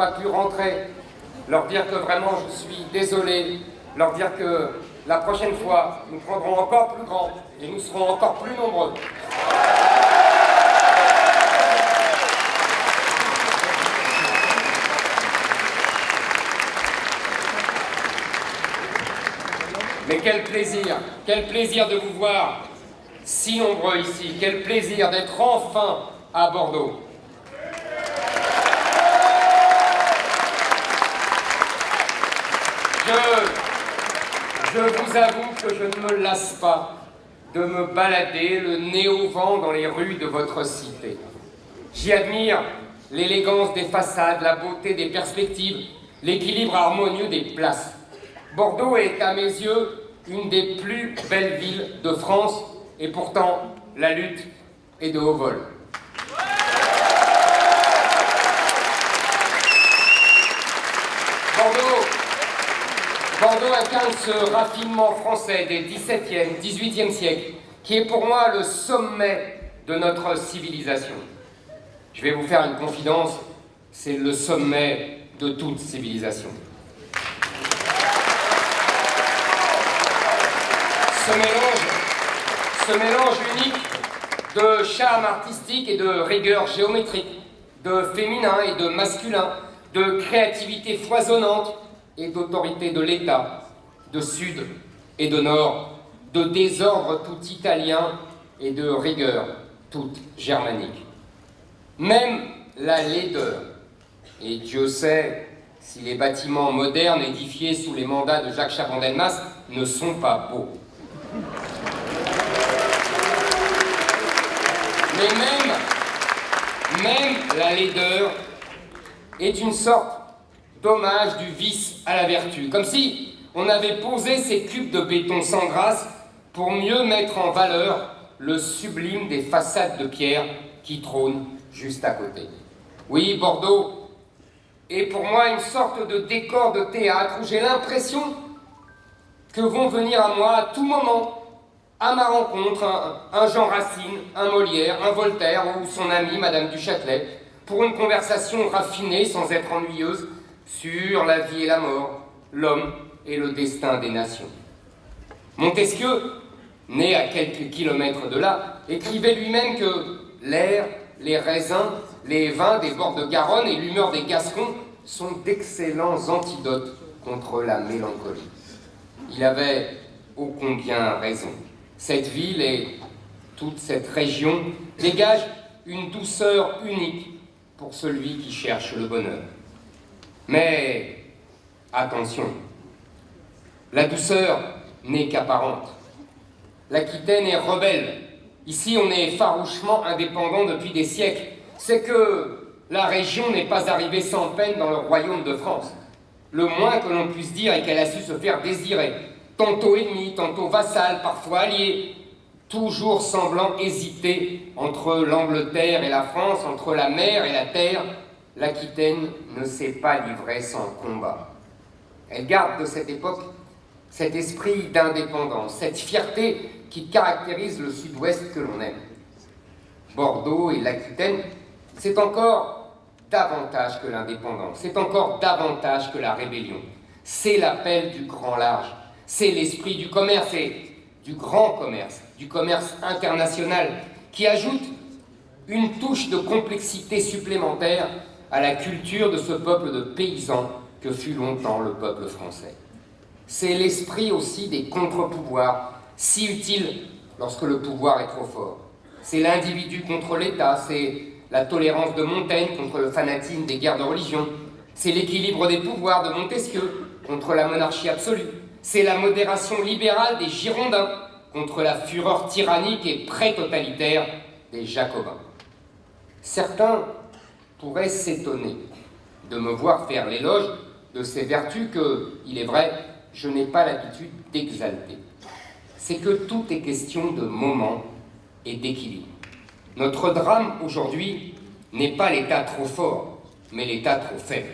pas pu rentrer, leur dire que vraiment je suis désolé, leur dire que la prochaine fois, nous prendrons encore plus grand et nous serons encore plus nombreux. Mais quel plaisir de vous voir si nombreux ici, quel plaisir d'être enfin à Bordeaux. Je vous avoue que je ne me lasse pas de me balader le nez au vent dans les rues de votre cité. J'y admire l'élégance des façades, la beauté des perspectives, l'équilibre harmonieux des places. Bordeaux est à mes yeux une des plus belles villes de France et pourtant la lutte est de haut vol. Bordeaux incarne ce raffinement français des XVIIe, XVIIIe siècles qui est pour moi le sommet de notre civilisation. Je vais vous faire une confidence, c'est le sommet de toute civilisation. Ce mélange unique de charme artistique et de rigueur géométrique, de féminin et de masculin, de créativité foisonnante et d'autorité de l'État, de sud et de nord, de désordre tout italien et de rigueur toute germanique. Même la laideur, et Dieu sait si les bâtiments modernes édifiés sous les mandats de Jacques Chaban-Delmas ne sont pas beaux. Mais même la laideur est une sorte d'hommage du vice à la vertu, comme si on avait posé ces cubes de béton sans grâce pour mieux mettre en valeur le sublime des façades de pierre qui trônent juste à côté. Oui, Bordeaux est pour moi une sorte de décor de théâtre où j'ai l'impression que vont venir à moi à tout moment, à ma rencontre, un Jean Racine, un Molière, un Voltaire ou son amie Madame du Châtelet, pour une conversation raffinée sans être ennuyeuse sur la vie et la mort, l'homme et le destin des nations. Montesquieu, né à quelques kilomètres de là, écrivait lui-même que l'air, les raisins, les vins des bords de Garonne et l'humeur des Gascons sont d'excellents antidotes contre la mélancolie. Il avait ô combien raison. Cette ville et toute cette région dégagent une douceur unique pour celui qui cherche le bonheur. Mais attention, la douceur n'est qu'apparente. L'Aquitaine est rebelle. Ici, on est farouchement indépendant depuis des siècles. C'est que la région n'est pas arrivée sans peine dans le royaume de France. Le moins que l'on puisse dire est qu'elle a su se faire désirer. Tantôt ennemi, tantôt vassal, parfois allié, toujours semblant hésiter entre l'Angleterre et la France, entre la mer et la terre. L'Aquitaine ne s'est pas livrée sans combat. Elle garde de cette époque cet esprit d'indépendance, cette fierté qui caractérise le sud-ouest que l'on aime. Bordeaux et l'Aquitaine, c'est encore davantage que l'indépendance, c'est encore davantage que la rébellion. C'est l'appel du grand large, c'est l'esprit du commerce et du grand commerce, du commerce international, qui ajoute une touche de complexité supplémentaire à la culture de ce peuple de paysans que fut longtemps le peuple français. C'est l'esprit aussi des contre-pouvoirs, si utile lorsque le pouvoir est trop fort. C'est l'individu contre l'État, c'est la tolérance de Montaigne contre le fanatisme des guerres de religion, c'est l'équilibre des pouvoirs de Montesquieu contre la monarchie absolue, c'est la modération libérale des Girondins contre la fureur tyrannique et pré-totalitaire des Jacobins. Certains pourraient s'étonner de me voir faire l'éloge de ces vertus que, il est vrai, je n'ai pas l'habitude d'exalter. C'est que tout est question de moment et d'équilibre. Notre drame aujourd'hui n'est pas l'État trop fort, mais l'État trop faible.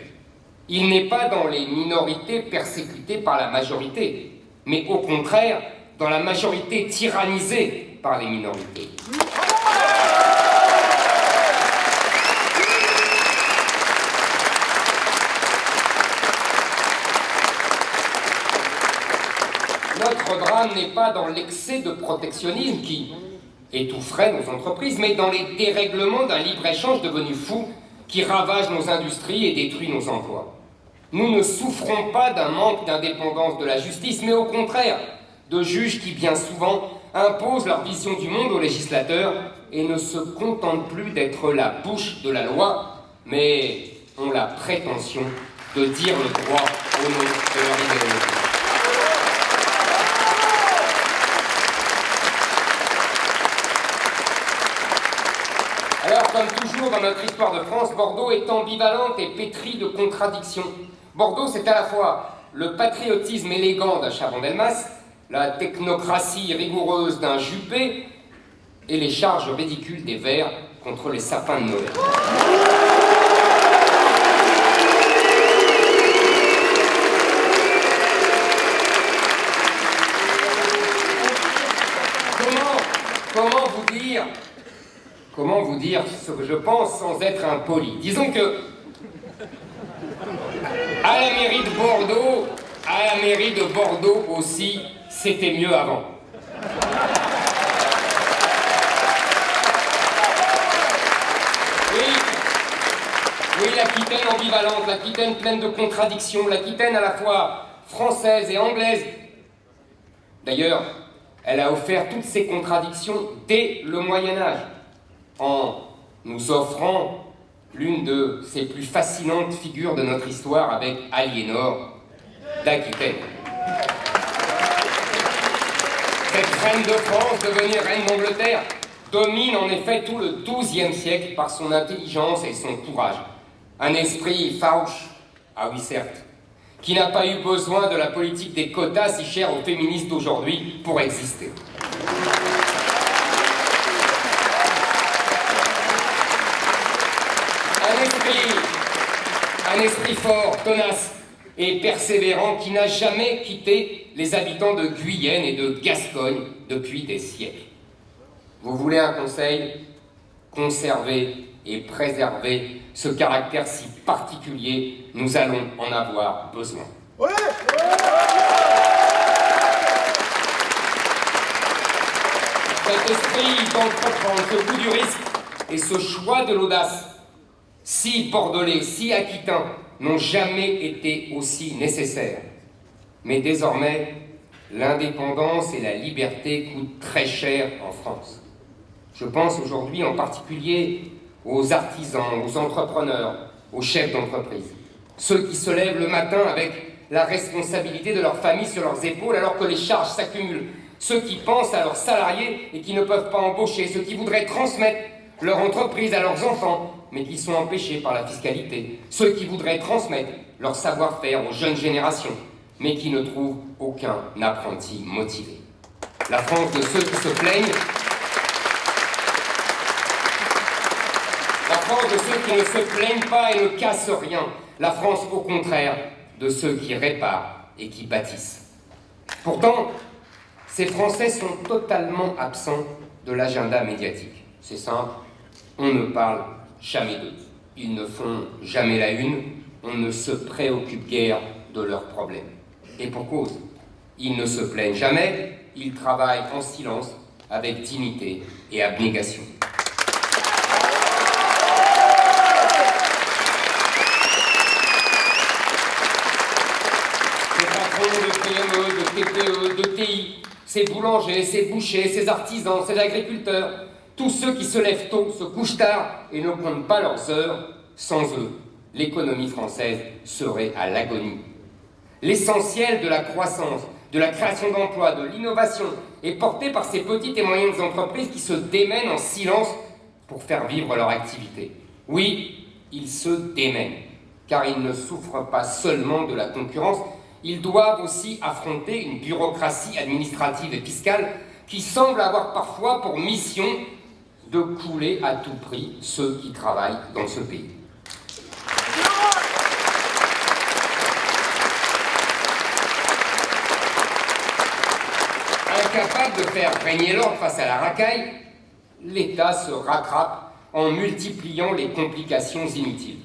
Il n'est pas dans les minorités persécutées par la majorité, mais au contraire, dans la majorité tyrannisée par les minorités. notre drame n'est pas dans l'excès de protectionnisme qui étoufferait nos entreprises, mais dans les dérèglements d'un libre-échange devenu fou qui ravage nos industries et détruit nos emplois. Nous ne souffrons pas d'un manque d'indépendance de la justice, mais au contraire, de juges qui, bien souvent, imposent leur vision du monde aux législateurs et ne se contentent plus d'être la bouche de la loi, mais ont la prétention de dire le droit au nom de leur idéologie. Alors, comme toujours dans notre histoire de France, Bordeaux est ambivalente et pétrie de contradictions. Bordeaux, c'est à la fois le patriotisme élégant d'un Chaban-Delmas, la technocratie rigoureuse d'un Juppé et les charges ridicules des Verts contre les sapins de Noël. Comment vous dire ce que je pense sans être impoli? Disons que, à la mairie de Bordeaux aussi, c'était mieux avant. Oui, l'Aquitaine ambivalente, l'Aquitaine pleine de contradictions, l'Aquitaine à la fois française et anglaise. D'ailleurs, elle a offert toutes ces contradictions dès le Moyen-Âge, en nous offrant l'une de ses plus fascinantes figures de notre histoire avec Aliénor d'Aquitaine. Cette reine de France, devenue reine d'Angleterre, domine en effet tout le XIIe siècle par son intelligence et son courage. Un esprit farouche, ah oui certes, qui n'a pas eu besoin de la politique des quotas si chère aux féministes d'aujourd'hui pour exister. Un esprit fort, tenace et persévérant qui n'a jamais quitté les habitants de Guyenne et de Gascogne depuis des siècles. Vous voulez un conseil? Conservez et préservez ce caractère si particulier, nous allons en avoir besoin. Ouais. Cet esprit d'entreprendre, ce goût du risque et ce choix de l'audace, si bordelais, si aquitains, n'ont jamais été aussi nécessaires. Mais désormais, l'indépendance et la liberté coûtent très cher en France. Je pense aujourd'hui en particulier aux artisans, aux entrepreneurs, aux chefs d'entreprise. Ceux qui se lèvent le matin avec la responsabilité de leur famille sur leurs épaules alors que les charges s'accumulent. Ceux qui pensent à leurs salariés et qui ne peuvent pas embaucher. Ceux qui voudraient transmettre leur entreprise à leurs enfants mais qui sont empêchés par la fiscalité. Ceux qui voudraient transmettre leur savoir-faire aux jeunes générations mais qui ne trouvent aucun apprenti motivé. La France de ceux qui se plaignent, la France de ceux qui ne se plaignent pas et ne cassent rien. La France, au contraire, de ceux qui réparent et qui bâtissent. Pourtant, ces Français sont totalement absents de l'agenda médiatique. C'est simple, on ne parle jamais d'eux. Ils ne font jamais la une, on ne se préoccupe guère de leurs problèmes. Et pour cause, ils ne se plaignent jamais, ils travaillent en silence, avec dignité et abnégation. De PME, de TPE, de TI, ces boulangers, ces bouchers, ces artisans, ces agriculteurs, tous ceux qui se lèvent tôt, se couchent tard et ne comptent pas leurs heures, sans eux, l'économie française serait à l'agonie. L'essentiel de la croissance, de la création d'emplois, de l'innovation est porté par ces petites et moyennes entreprises qui se démènent en silence pour faire vivre leur activité. Oui, ils se démènent, car ils ne souffrent pas seulement de la concurrence, ils doivent aussi affronter une bureaucratie administrative et fiscale qui semble avoir parfois pour mission de couler à tout prix ceux qui travaillent dans ce pays. Incapable de faire régner l'ordre face à la racaille, l'État se rattrape en multipliant les complications inutiles.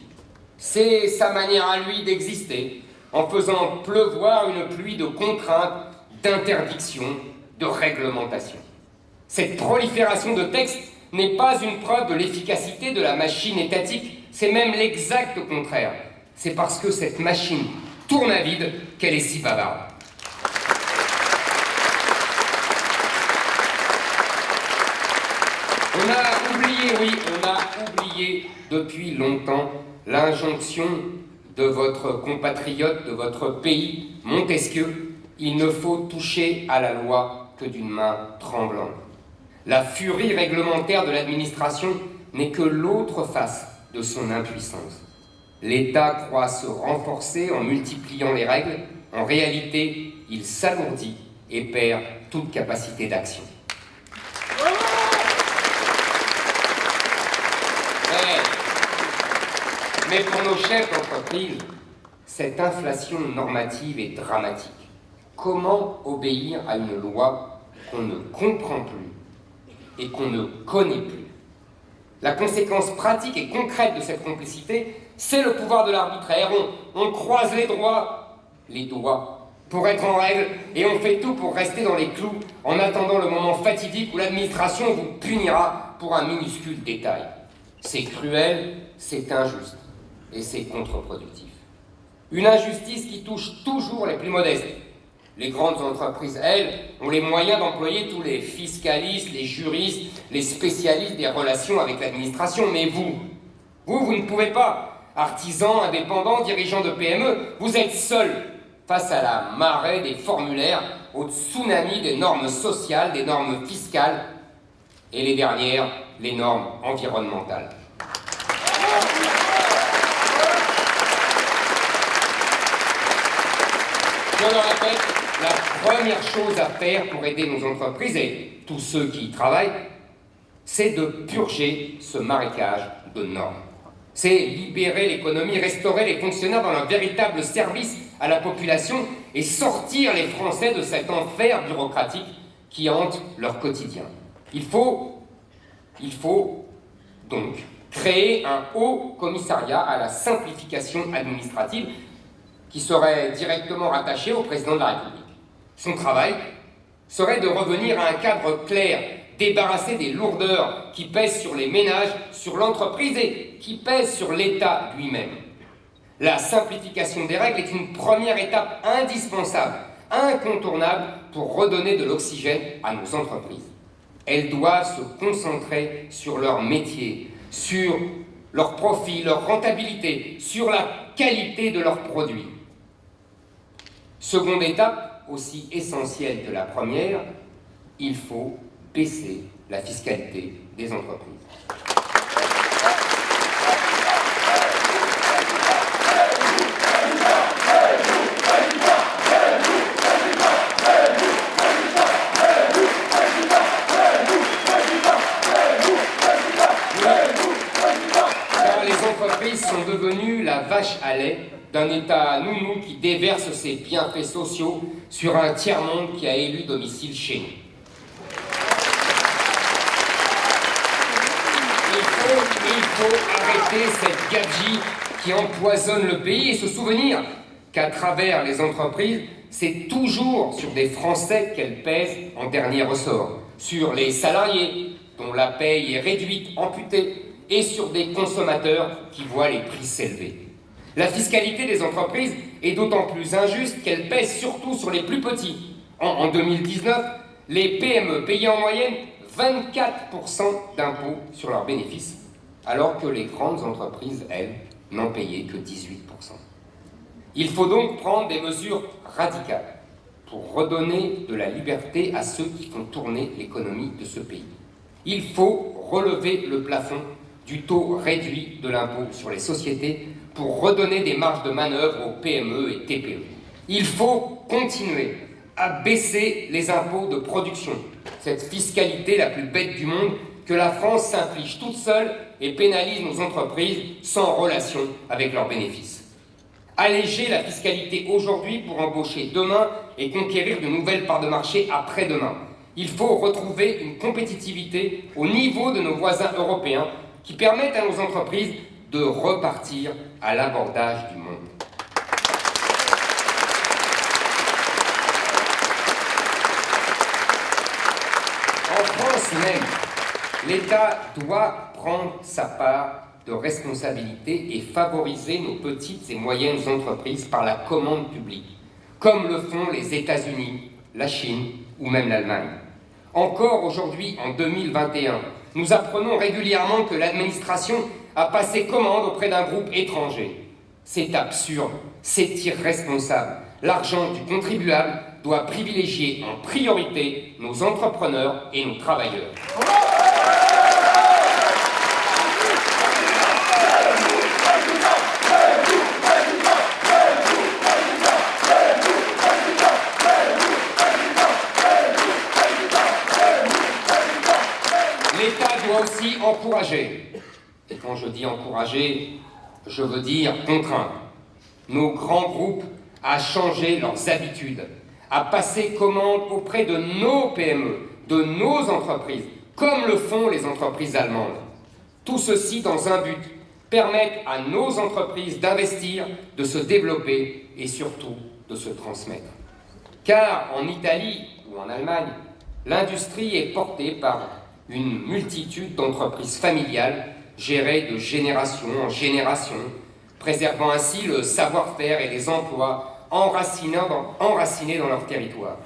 C'est sa manière à lui d'exister, en faisant pleuvoir une pluie de contraintes, d'interdictions, de réglementations. Cette prolifération de textes n'est pas une preuve de l'efficacité de la machine étatique, c'est même l'exact contraire. C'est parce que cette machine tourne à vide qu'elle est si bavarde. On a oublié depuis longtemps l'injonction de votre compatriote, de votre pays, Montesquieu, il ne faut toucher à la loi que d'une main tremblante. La furie réglementaire de l'administration n'est que l'autre face de son impuissance. L'État croit se renforcer en multipliant les règles. En réalité, il s'alourdit et perd toute capacité d'action. Mais pour nos chefs d'entreprise, cette inflation normative est dramatique. Comment obéir à une loi qu'on ne comprend plus et qu'on ne connaît plus? La conséquence pratique et concrète de cette complicité, c'est le pouvoir de l'arbitraire. On croise les doigts, pour être en règle, et on fait tout pour rester dans les clous en attendant le moment fatidique où l'administration vous punira pour un minuscule détail. C'est cruel, c'est injuste. Et c'est contre-productif. Une injustice qui touche toujours les plus modestes. Les grandes entreprises, elles, ont les moyens d'employer tous les fiscalistes, les juristes, les spécialistes des relations avec l'administration. Mais vous ne pouvez pas. Artisans, indépendants, dirigeants de PME, vous êtes seuls face à la marée des formulaires, au tsunami des normes sociales, des normes fiscales, et les dernières, les normes environnementales. Je le répète, la première chose à faire pour aider nos entreprises et tous ceux qui y travaillent, c'est de purger ce marécage de normes. C'est libérer l'économie, restaurer les fonctionnaires dans un véritable service à la population et sortir les Français de cet enfer bureaucratique qui hante leur quotidien. Il faut donc créer un haut commissariat à la simplification administrative qui serait directement rattaché au président de la République. Son travail serait de revenir à un cadre clair, débarrassé des lourdeurs qui pèsent sur les ménages, sur l'entreprise et qui pèsent sur l'État lui-même. La simplification des règles est une première étape indispensable, incontournable pour redonner de l'oxygène à nos entreprises. Elles doivent se concentrer sur leur métier, sur leur profit, leur rentabilité, sur la qualité de leurs produits. Seconde étape, aussi essentielle que la première, il faut baisser la fiscalité des entreprises. Car les entreprises sont devenues la vache à lait d'un État nounou qui déverse ses bienfaits sociaux sur un tiers-monde qui a élu domicile chez nous. Il faut arrêter cette gabegie qui empoisonne le pays et se souvenir qu'à travers les entreprises, c'est toujours sur des Français qu'elles pèsent en dernier ressort, sur les salariés dont la paye est réduite, amputée, et sur des consommateurs qui voient les prix s'élever. La fiscalité des entreprises est d'autant plus injuste qu'elle pèse surtout sur les plus petits. En 2019, les PME payaient en moyenne 24% d'impôts sur leurs bénéfices, alors que les grandes entreprises, elles, n'en payaient que 18%. Il faut donc prendre des mesures radicales pour redonner de la liberté à ceux qui font tourner l'économie de ce pays. Il faut relever le plafond du taux réduit de l'impôt sur les sociétés pour redonner des marges de manœuvre aux PME et TPE. Il faut continuer à baisser les impôts de production, cette fiscalité la plus bête du monde que la France s'inflige toute seule et pénalise nos entreprises sans relation avec leurs bénéfices. Alléger la fiscalité aujourd'hui pour embaucher demain et conquérir de nouvelles parts de marché après-demain. Il faut retrouver une compétitivité au niveau de nos voisins européens qui permettent à nos entreprises de repartir à l'abordage du monde. Ici même, l'État doit prendre sa part de responsabilité et favoriser nos petites et moyennes entreprises par la commande publique, comme le font les États-Unis, la Chine ou même l'Allemagne. Encore aujourd'hui, en 2021, nous apprenons régulièrement que l'administration a passé commande auprès d'un groupe étranger. C'est absurde, c'est irresponsable. L'argent du contribuable doit privilégier en priorité nos entrepreneurs et nos travailleurs. L'État doit aussi encourager, et quand je dis encourager, je veux dire contraindre, nos grands groupes à changer leurs habitudes, à passer commande auprès de nos PME, de nos entreprises, comme le font les entreprises allemandes. Tout ceci dans un but, permettre à nos entreprises d'investir, de se développer et surtout de se transmettre. Car en Italie ou en Allemagne, l'industrie est portée par une multitude d'entreprises familiales gérées de génération en génération, préservant ainsi le savoir-faire et les emplois enracinés dans leur territoire.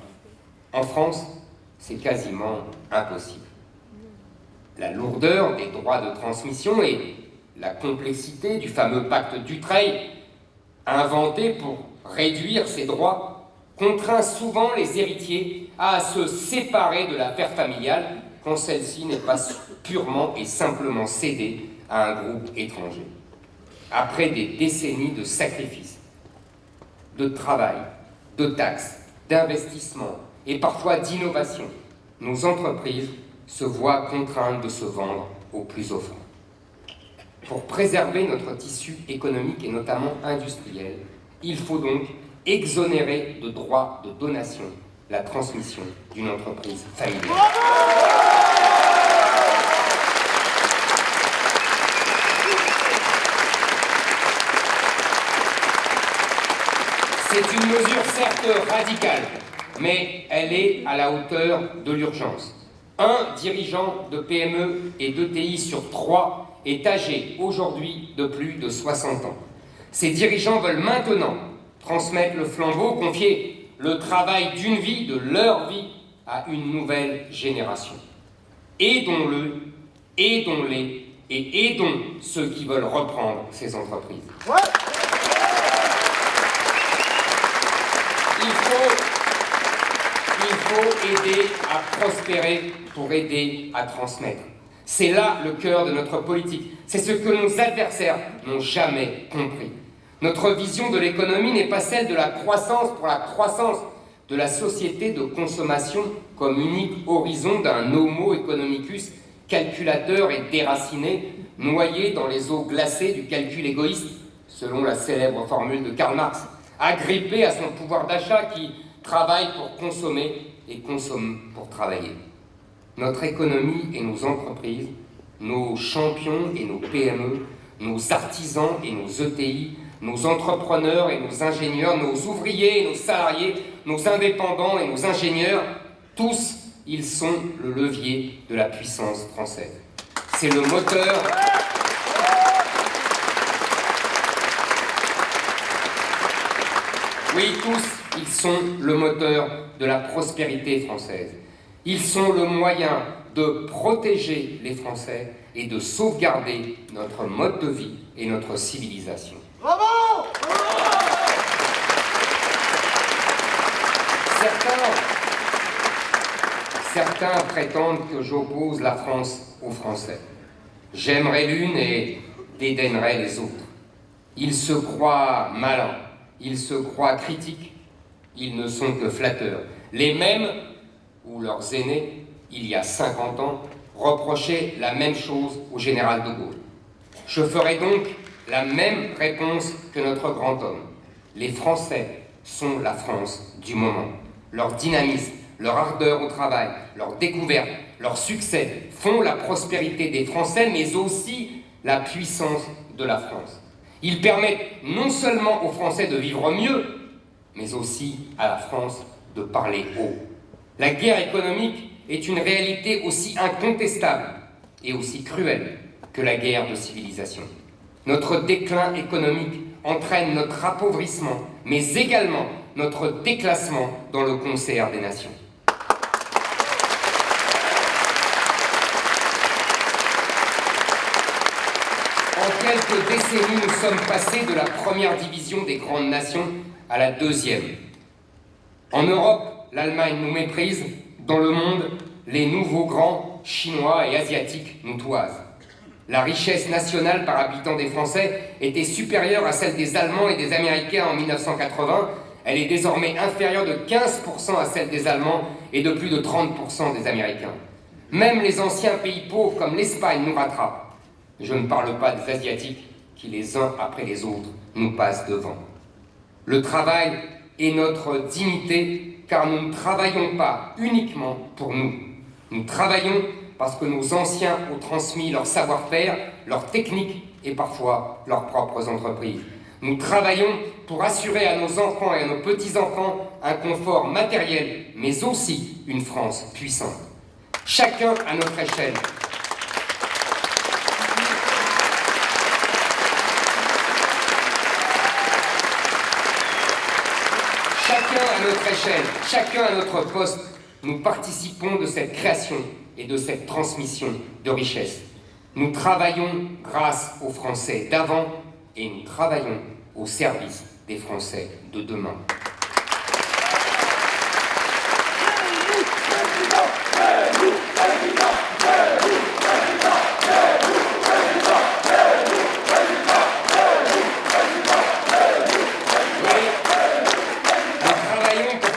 En France, c'est quasiment impossible. La lourdeur des droits de transmission et la complexité du fameux pacte Dutreil, inventé pour réduire ces droits, contraint souvent les héritiers à se séparer de l'affaire familiale quand celle-ci n'est pas purement et simplement cédée à un groupe étranger. Après des décennies de sacrifices, de travail, de taxes, d'investissements et parfois d'innovation, nos entreprises se voient contraintes de se vendre au plus offrant. Pour préserver notre tissu économique et notamment industriel, il faut donc exonérer de droits de donation la transmission d'une entreprise familiale. C'est une mesure certes radicale, mais elle est à la hauteur de l'urgence. Un dirigeant de PME et d'ETI sur 3 est âgé aujourd'hui de plus de 60 ans. Ces dirigeants veulent maintenant transmettre le flambeau, confier le travail d'une vie, de leur vie, à une nouvelle génération. Aidons-le, aidons-les et aidons ceux qui veulent reprendre ces entreprises. Ouais. Il faut aider à prospérer pour aider à transmettre. C'est là le cœur de notre politique. C'est ce que nos adversaires n'ont jamais compris. Notre vision de l'économie n'est pas celle de la croissance pour la croissance, de la société de consommation comme unique horizon d'un homo economicus calculateur et déraciné, noyé dans les eaux glacées du calcul égoïste, selon la célèbre formule de Karl Marx, agrippé à son pouvoir d'achat qui travaille pour consommer et consomme pour travailler. Notre économie et nos entreprises, nos champions et nos PME, nos artisans et nos ETI, nos entrepreneurs et nos ingénieurs, nos ouvriers et nos salariés, nos indépendants et nos ingénieurs, tous, ils sont le levier de la puissance française. C'est le moteur. Oui, tous, ils sont le moteur de la prospérité française. Ils sont le moyen de protéger les Français et de sauvegarder notre mode de vie et notre civilisation. Bravo! Certains prétendent que j'oppose la France aux Français. J'aimerais l'une et dédaignerais les autres. Ils se croient malins, ils se croient critiques, ils ne sont que flatteurs. Les mêmes où leurs aînés, il y a 50 ans, reprochaient la même chose au général de Gaulle. Je ferai donc la même réponse que notre grand homme. Les Français sont la France du moment. Leur dynamisme, leur ardeur au travail, leur découverte, leur succès font la prospérité des Français, mais aussi la puissance de la France. Ils permettent non seulement aux Français de vivre mieux, mais aussi à la France de parler haut. La guerre économique est une réalité aussi incontestable et aussi cruelle que la guerre de civilisation. Notre déclin économique entraîne notre appauvrissement, mais également notre déclassement dans le concert des nations. En quelques décennies, nous sommes passés de la première division des grandes nations à la deuxième. En Europe, l'Allemagne nous méprise. Dans le monde, les nouveaux grands, chinois et asiatiques, nous toisent. La richesse nationale par habitant des Français était supérieure à celle des Allemands et des Américains en 1980. Elle est désormais inférieure de 15% à celle des Allemands et de plus de 30% des Américains. Même les anciens pays pauvres comme l'Espagne nous rattrapent. Je ne parle pas des Asiatiques qui, les uns après les autres, nous passent devant. Le travail est notre dignité, car nous ne travaillons pas uniquement pour nous. Nous travaillons parce que nos anciens ont transmis leur savoir-faire, leurs techniques et parfois leurs propres entreprises. Nous travaillons pour assurer à nos enfants et à nos petits-enfants un confort matériel, mais aussi une France puissante. Chacun à notre échelle. Chacun à notre échelle, chacun à notre poste, nous participons de cette création et de cette transmission de richesses. Nous travaillons grâce aux Français d'avant et nous travaillons au service des Français de demain.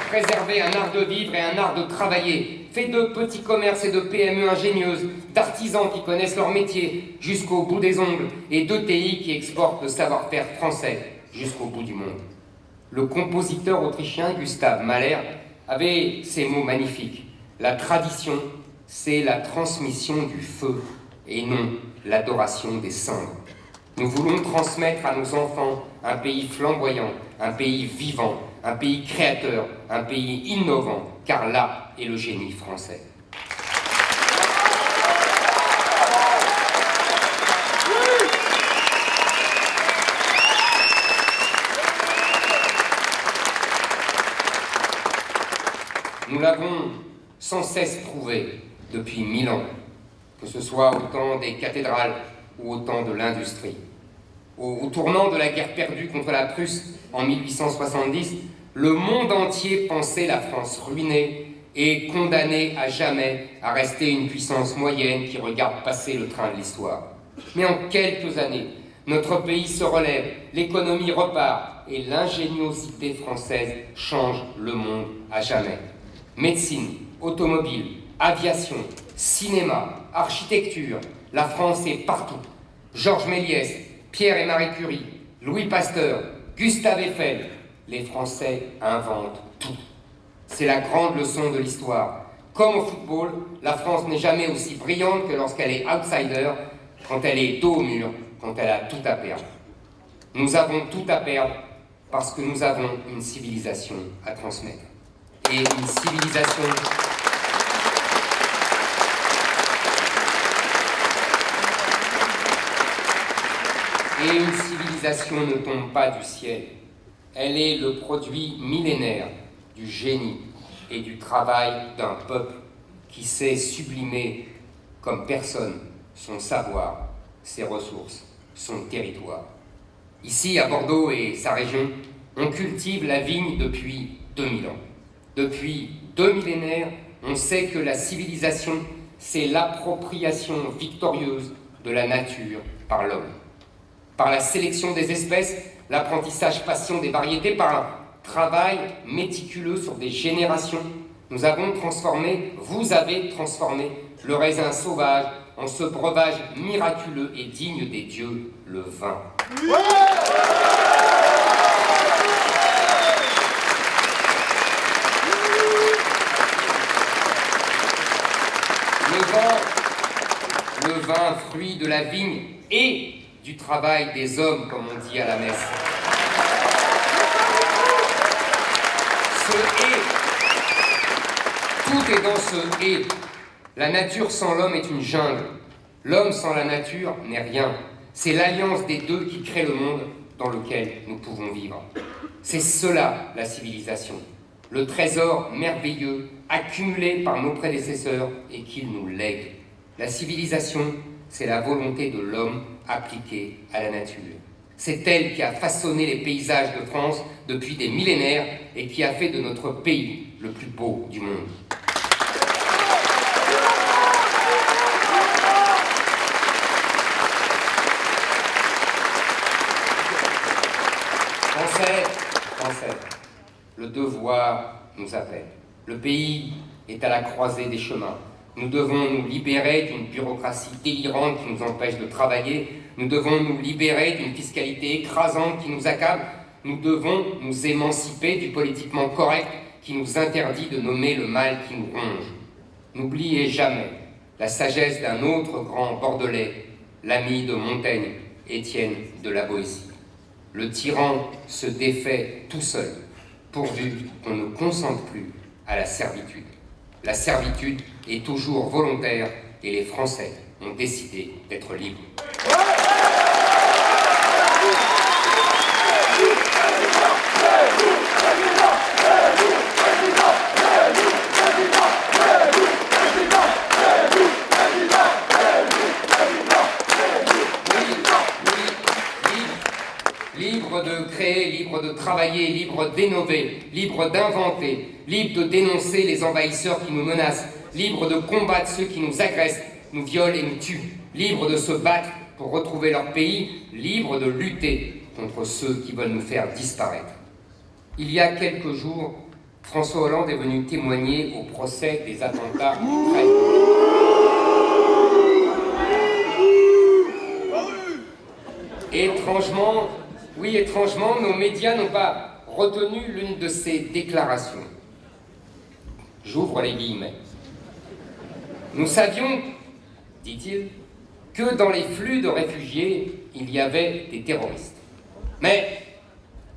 Préserver un art de vivre et un art de travailler, fait de petits commerces et de PME ingénieuses, d'artisans qui connaissent leur métier jusqu'au bout des ongles et d'ETI qui exportent le savoir-faire français jusqu'au bout du monde. Le compositeur autrichien Gustav Mahler avait ces mots magnifiques. La tradition, c'est la transmission du feu et non l'adoration des cendres. Nous voulons transmettre à nos enfants un pays flamboyant, un pays vivant, un pays créateur, un pays innovant, car là est le génie français. Nous l'avons sans cesse prouvé depuis 1000 ans, que ce soit au temps des cathédrales ou au temps de l'industrie. Au tournant de la guerre perdue contre la Prusse en 1870, le monde entier pensait la France ruinée et condamnée à jamais à rester une puissance moyenne qui regarde passer le train de l'histoire. Mais en quelques années, notre pays se relève, l'économie repart et l'ingéniosité française change le monde à jamais. Médecine, automobile, aviation, cinéma, architecture, la France est partout. Georges Méliès, Pierre et Marie Curie, Louis Pasteur, Gustave Eiffel, les Français inventent tout. C'est la grande leçon de l'histoire. Comme au football, la France n'est jamais aussi brillante que lorsqu'elle est outsider, quand elle est dos au mur, quand elle a tout à perdre. Nous avons tout à perdre parce que nous avons une civilisation à transmettre. Et une civilisation... Et une civilisation ne tombe pas du ciel. Elle est le produit millénaire du génie et du travail d'un peuple qui sait sublimer comme personne son savoir, ses ressources, son territoire. Ici, à Bordeaux et sa région, on cultive la vigne depuis 2000 ans. Depuis 2 millénaires, on sait que la civilisation, c'est l'appropriation victorieuse de la nature par l'homme. Par la sélection des espèces, l'apprentissage patient des variétés, par un travail méticuleux sur des générations, nous avons transformé, vous avez transformé le raisin sauvage en ce breuvage miraculeux et digne des dieux, le vin. Le vin, fruit de la vigne et du travail des hommes, comme on dit à la messe. Ce et, tout est dans ce « et ». La nature sans l'homme est une jungle. L'homme sans la nature n'est rien. C'est l'alliance des deux qui crée le monde dans lequel nous pouvons vivre. C'est cela, la civilisation. Le trésor merveilleux accumulé par nos prédécesseurs et qu'ils nous lèguent. La civilisation, c'est la volonté de l'homme appliquée à la nature. C'est elle qui a façonné les paysages de France depuis des millénaires et qui a fait de notre pays le plus beau du monde. Français, le devoir nous appelle. Le pays est à la croisée des chemins. Nous devons nous libérer d'une bureaucratie délirante qui nous empêche de travailler. Nous devons nous libérer d'une fiscalité écrasante qui nous accable. Nous devons nous émanciper du politiquement correct qui nous interdit de nommer le mal qui nous ronge. N'oubliez jamais la sagesse d'un autre grand Bordelais, l'ami de Montaigne, Étienne de la Boétie. Le tyran se défait tout seul, pourvu qu'on ne consente plus à la servitude. La servitude est toujours volontaire et les Français ont décidé d'être libres. Libre de créer, libre de travailler, libre d'innover, libre d'inventer, libre de dénoncer les envahisseurs qui nous menacent, libre de combattre ceux qui nous agressent, nous violent et nous tuent, libre de se battre pour retrouver leur pays, libre de lutter contre ceux qui veulent nous faire disparaître. Il y a quelques jours, François Hollande est venu témoigner au procès des attentats ukrainiens. Étrangement, nos médias n'ont pas retenu l'une de ces déclarations. J'ouvre les guillemets. Nous savions, dit-il, que dans les flux de réfugiés, il y avait des terroristes. Mais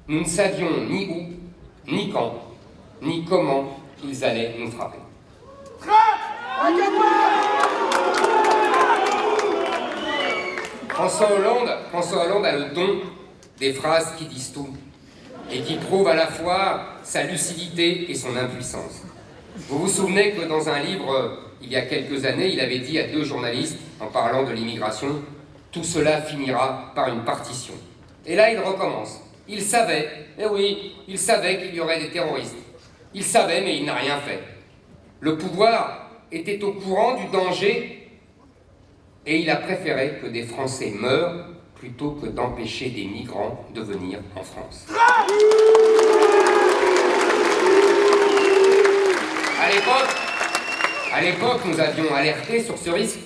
nous ne savions ni où, ni quand, ni comment ils allaient nous frapper. François Hollande a le don des phrases qui disent tout et qui prouvent à la fois sa lucidité et son impuissance. Vous vous souvenez que dans un livre, il y a quelques années, il avait dit à 2 journalistes, en parlant de l'immigration, « Tout cela finira par une partition ». Et là, il recommence. Il savait, eh oui, il savait qu'il y aurait des terroristes. Il savait, mais il n'a rien fait. Le pouvoir était au courant du danger et il a préféré que des Français meurent plutôt que d'empêcher des migrants de venir en France. À l'époque, nous avions alerté sur ce risque.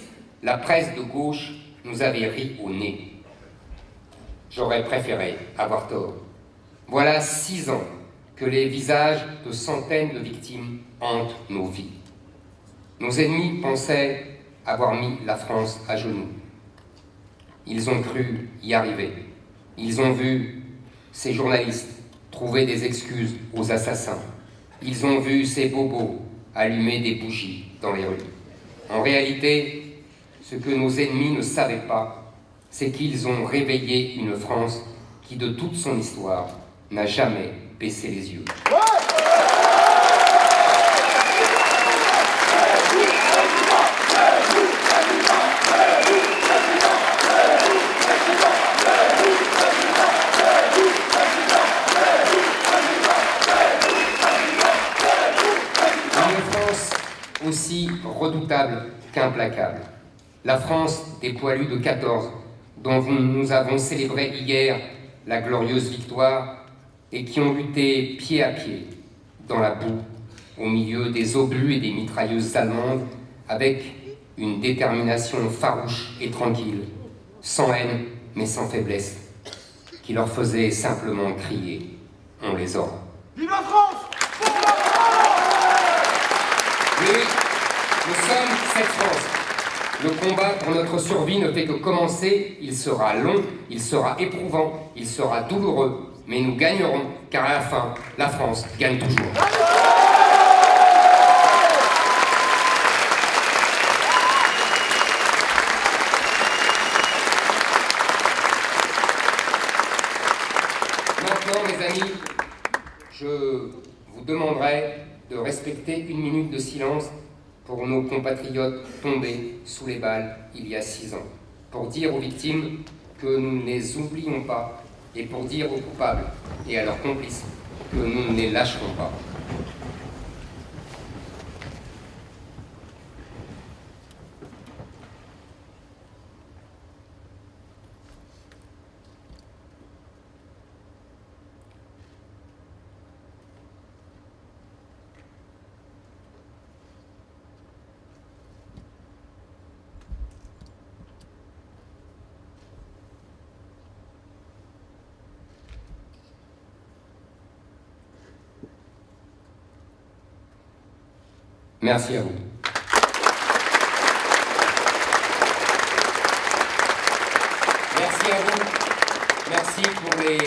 La presse de gauche nous avait ri au nez. J'aurais préféré avoir tort. Voilà 6 ans que les visages de centaines de victimes hantent nos vies. Nos ennemis pensaient avoir mis la France à genoux. Ils ont cru y arriver. Ils ont vu ces journalistes trouver des excuses aux assassins. Ils ont vu ces bobos allumer des bougies dans les rues. En réalité, ce que nos ennemis ne savaient pas, c'est qu'ils ont réveillé une France qui, de toute son histoire, n'a jamais baissé les yeux. Aussi redoutable qu'implacable. La France des poilus de 14, dont nous avons célébré hier la glorieuse victoire et qui ont lutté pied à pied dans la boue, au milieu des obus et des mitrailleuses allemandes, avec une détermination farouche et tranquille, sans haine mais sans faiblesse, qui leur faisait simplement crier « On les aura ». Vive la France! Oui, nous sommes cette France. Le combat pour notre survie ne fait que commencer. Il sera long, il sera éprouvant, il sera douloureux. Mais nous gagnerons, car à la fin, la France gagne toujours. amis, je vous demanderai de respecter 1 minute de silence pour nos compatriotes tombés sous les balles il y a 6 ans, pour dire aux victimes que nous ne les oublions pas et pour dire aux coupables et à leurs complices que nous ne les lâcherons pas. Merci à vous. Merci à vous. Merci pour les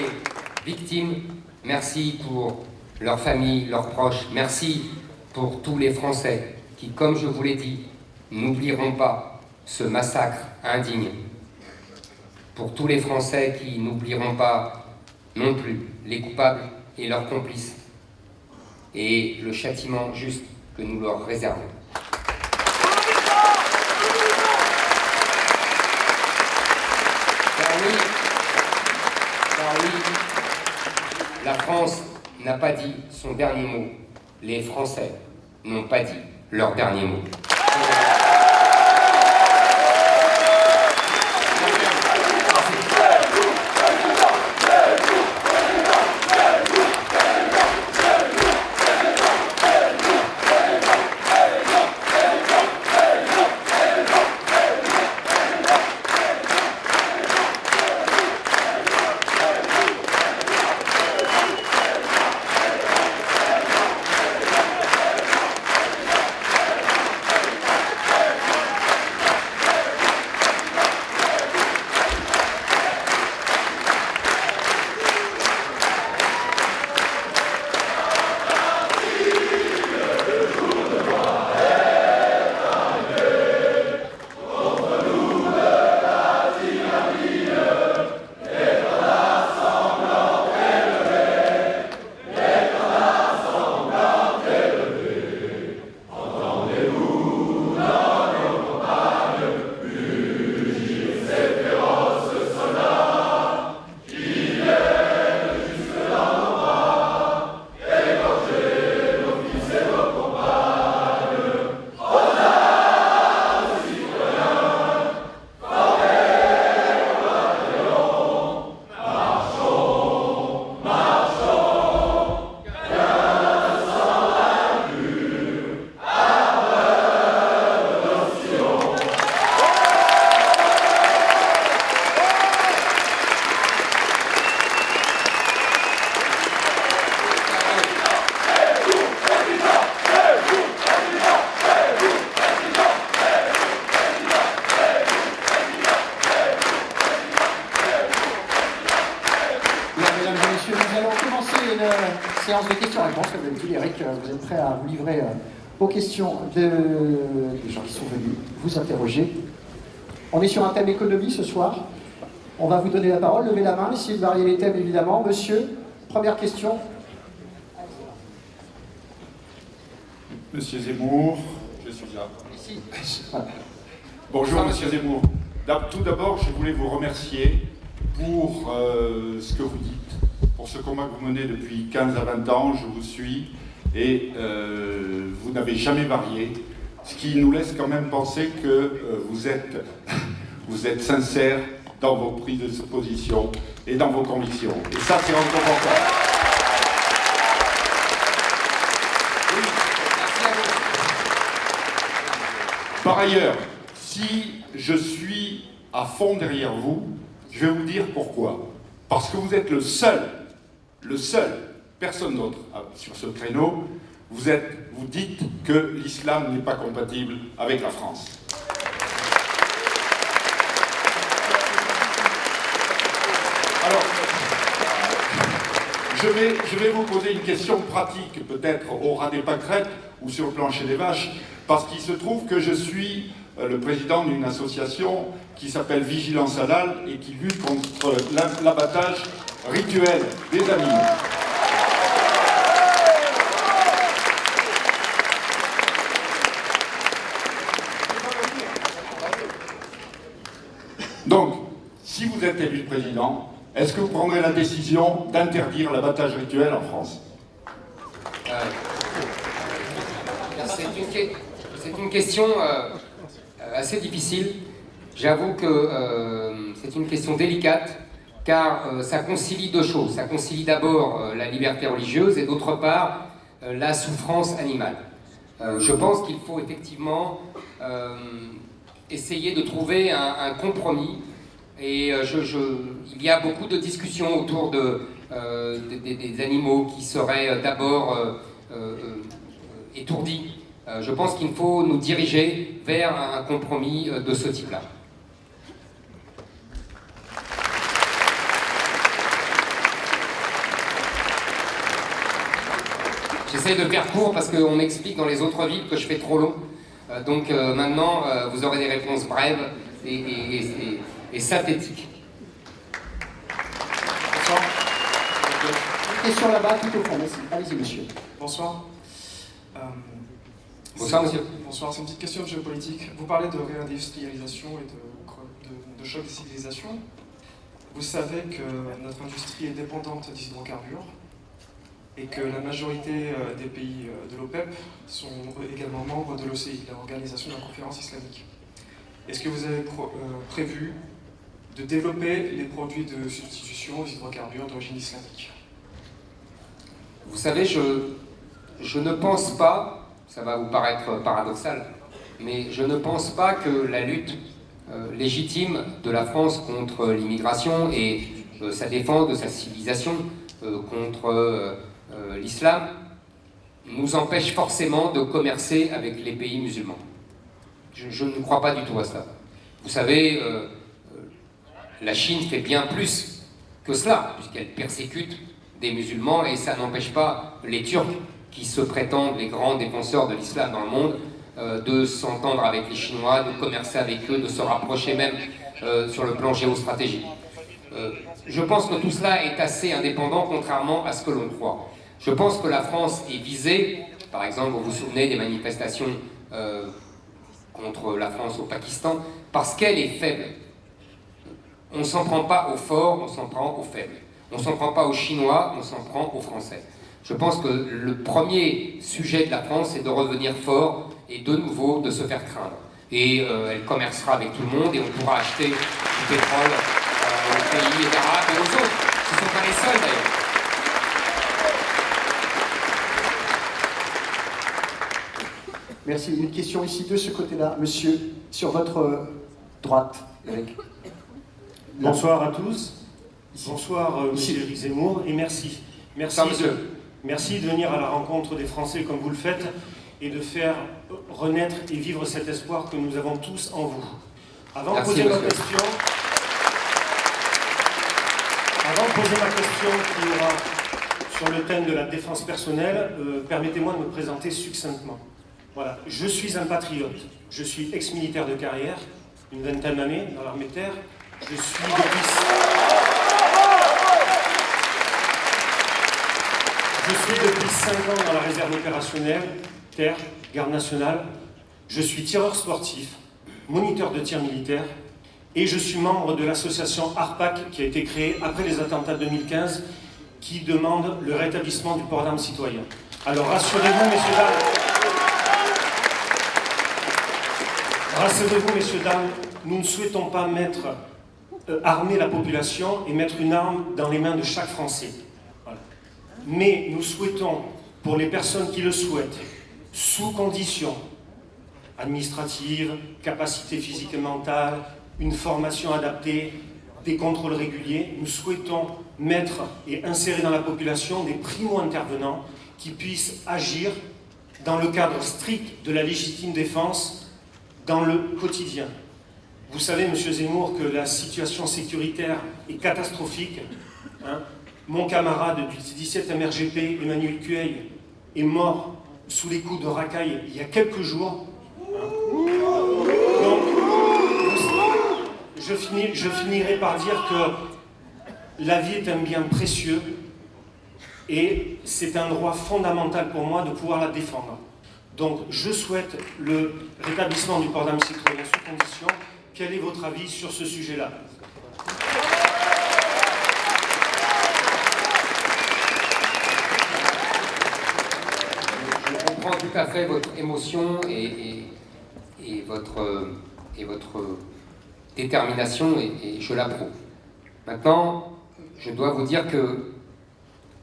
victimes. Merci pour leurs familles, leurs proches. Merci pour tous les Français qui, comme je vous l'ai dit, n'oublieront pas ce massacre indigne. Pour tous les Français qui n'oublieront pas non plus les coupables et leurs complices et le châtiment juste que nous leur réservons. Car oui, la France n'a pas dit son dernier mot. Les Français n'ont pas dit leur dernier mot. Séance de questions-réponses, comme d'habitude, Eric, vous êtes prêt à vous livrer aux questions des gens qui sont venus vous interroger. On est sur un thème économie ce soir. On va vous donner la parole, levez la main, essayez de varier les thèmes évidemment. Monsieur, première question. Monsieur Zemmour, je suis là. Ici. Voilà. Bonjour Monsieur Zemmour. Tout d'abord, je voulais vous remercier pour ce que vous dites, pour ce combat que vous menez depuis 15 à 20 ans, je vous suis, et vous n'avez jamais varié, ce qui nous laisse quand même penser que vous êtes sincère dans vos prises de position et dans vos convictions. Et ça, c'est important. Oui. Par ailleurs, si je suis à fond derrière vous, je vais vous dire pourquoi. Parce que vous êtes le seul, personne d'autre sur ce créneau, vous dites que l'islam n'est pas compatible avec la France. Alors, je vais vous poser une question pratique, peut-être au ras des pâquerettes ou sur le plancher des vaches, parce qu'il se trouve que je suis le président d'une association qui s'appelle Vigilance Halal et qui lutte contre l'abattage rituel des animaux. Donc, si vous êtes élu président, est-ce que vous prendrez la décision d'interdire l'abattage rituel en France? C'est une question assez difficile. J'avoue que c'est une question délicate, car ça concilie deux choses. Ça concilie d'abord la liberté religieuse et d'autre part la souffrance animale. Je pense qu'il faut effectivement essayer de trouver un compromis. Et il y a beaucoup de discussions autour des animaux qui seraient d'abord étourdis. Je pense qu'il faut nous diriger vers un compromis de ce type-là. J'essaie de faire court parce qu'on m'explique dans les autres villes que je fais trop long. Donc maintenant, vous aurez des réponses brèves et synthétiques. Bonsoir. Une question là-bas, tout au fond. Merci. Allez-y, monsieur. Bonsoir. Bonsoir, monsieur. Bonsoir, c'est une petite question de géopolitique. Vous parlez de réindustrialisation et de choc des civilisations. Vous savez que notre industrie est dépendante des hydrocarbures et que la majorité des pays de l'OPEP sont également membres de l'OCI, l'Organisation de la Conférence islamique. Est-ce que vous avez prévu de développer les produits de substitution aux hydrocarbures d'origine islamique? Vous savez, je ne pense pas, ça va vous paraître paradoxal, mais je ne pense pas que la lutte légitime de la France contre l'immigration et sa défense de sa civilisation contre l'islam nous empêche forcément de commercer avec les pays musulmans. Je ne crois pas du tout à ça. Vous savez, la Chine fait bien plus que cela, puisqu'elle persécute des musulmans, et ça n'empêche pas les Turcs, qui se prétendent les grands défenseurs de l'islam dans le monde, de s'entendre avec les Chinois, de commercer avec eux, de se rapprocher même sur le plan géostratégique. Je pense que tout cela est assez indépendant, contrairement à ce que l'on croit. Je pense que la France est visée, par exemple, vous vous souvenez des manifestations contre la France au Pakistan, parce qu'elle est faible. On ne s'en prend pas aux forts, on s'en prend aux faibles. On ne s'en prend pas aux Chinois, on s'en prend aux Français. Je pense que le premier sujet de la France, c'est de revenir fort et de nouveau de se faire craindre. Et elle commercera avec tout le monde et on pourra acheter du pétrole aux pays arabes et aux autres. Ce ne sont pas les seuls d'ailleurs. Merci. Une question ici de ce côté-là. Monsieur, sur votre droite, Eric. Bonsoir à tous. Bonsoir, monsieur Éric Zemmour, et merci. Merci de venir à la rencontre des Français comme vous le faites et de faire renaître et vivre cet espoir que nous avons tous en vous. Avant de poser ma question qui aura sur le thème de la défense personnelle, permettez-moi de me présenter succinctement. Voilà, je suis un patriote, je suis ex-militaire de carrière, une vingtaine d'années dans l'armée de terre, je suis depuis 5 ans dans la réserve opérationnelle, terre, garde nationale, je suis tireur sportif, moniteur de tir militaire, et je suis membre de l'association ARPAC qui a été créée après les attentats de 2015, qui demande le rétablissement du port d'armes citoyen. Alors rassurez-vous, messieurs, dames, nous ne souhaitons pas armer la population et mettre une arme dans les mains de chaque Français. Voilà. Mais nous souhaitons, pour les personnes qui le souhaitent, sous conditions administratives, capacité physique et mentale, une formation adaptée, des contrôles réguliers, nous souhaitons mettre et insérer dans la population des primo-intervenants qui puissent agir dans le cadre strict de la légitime défense dans le quotidien. Vous savez, monsieur Zemmour, que la situation sécuritaire est catastrophique. Mon camarade du 17e RGP, Emmanuel Cueil, est mort sous les coups de racailles il y a quelques jours. Donc, je finirai par dire que la vie est un bien précieux et c'est un droit fondamental pour moi de pouvoir la défendre. Donc je souhaite le rétablissement du port d'armes citoyennes sous condition. Quel est votre avis sur ce sujet-là ? Je comprends tout à fait votre émotion et votre détermination et je l'approuve. Maintenant, je dois vous dire que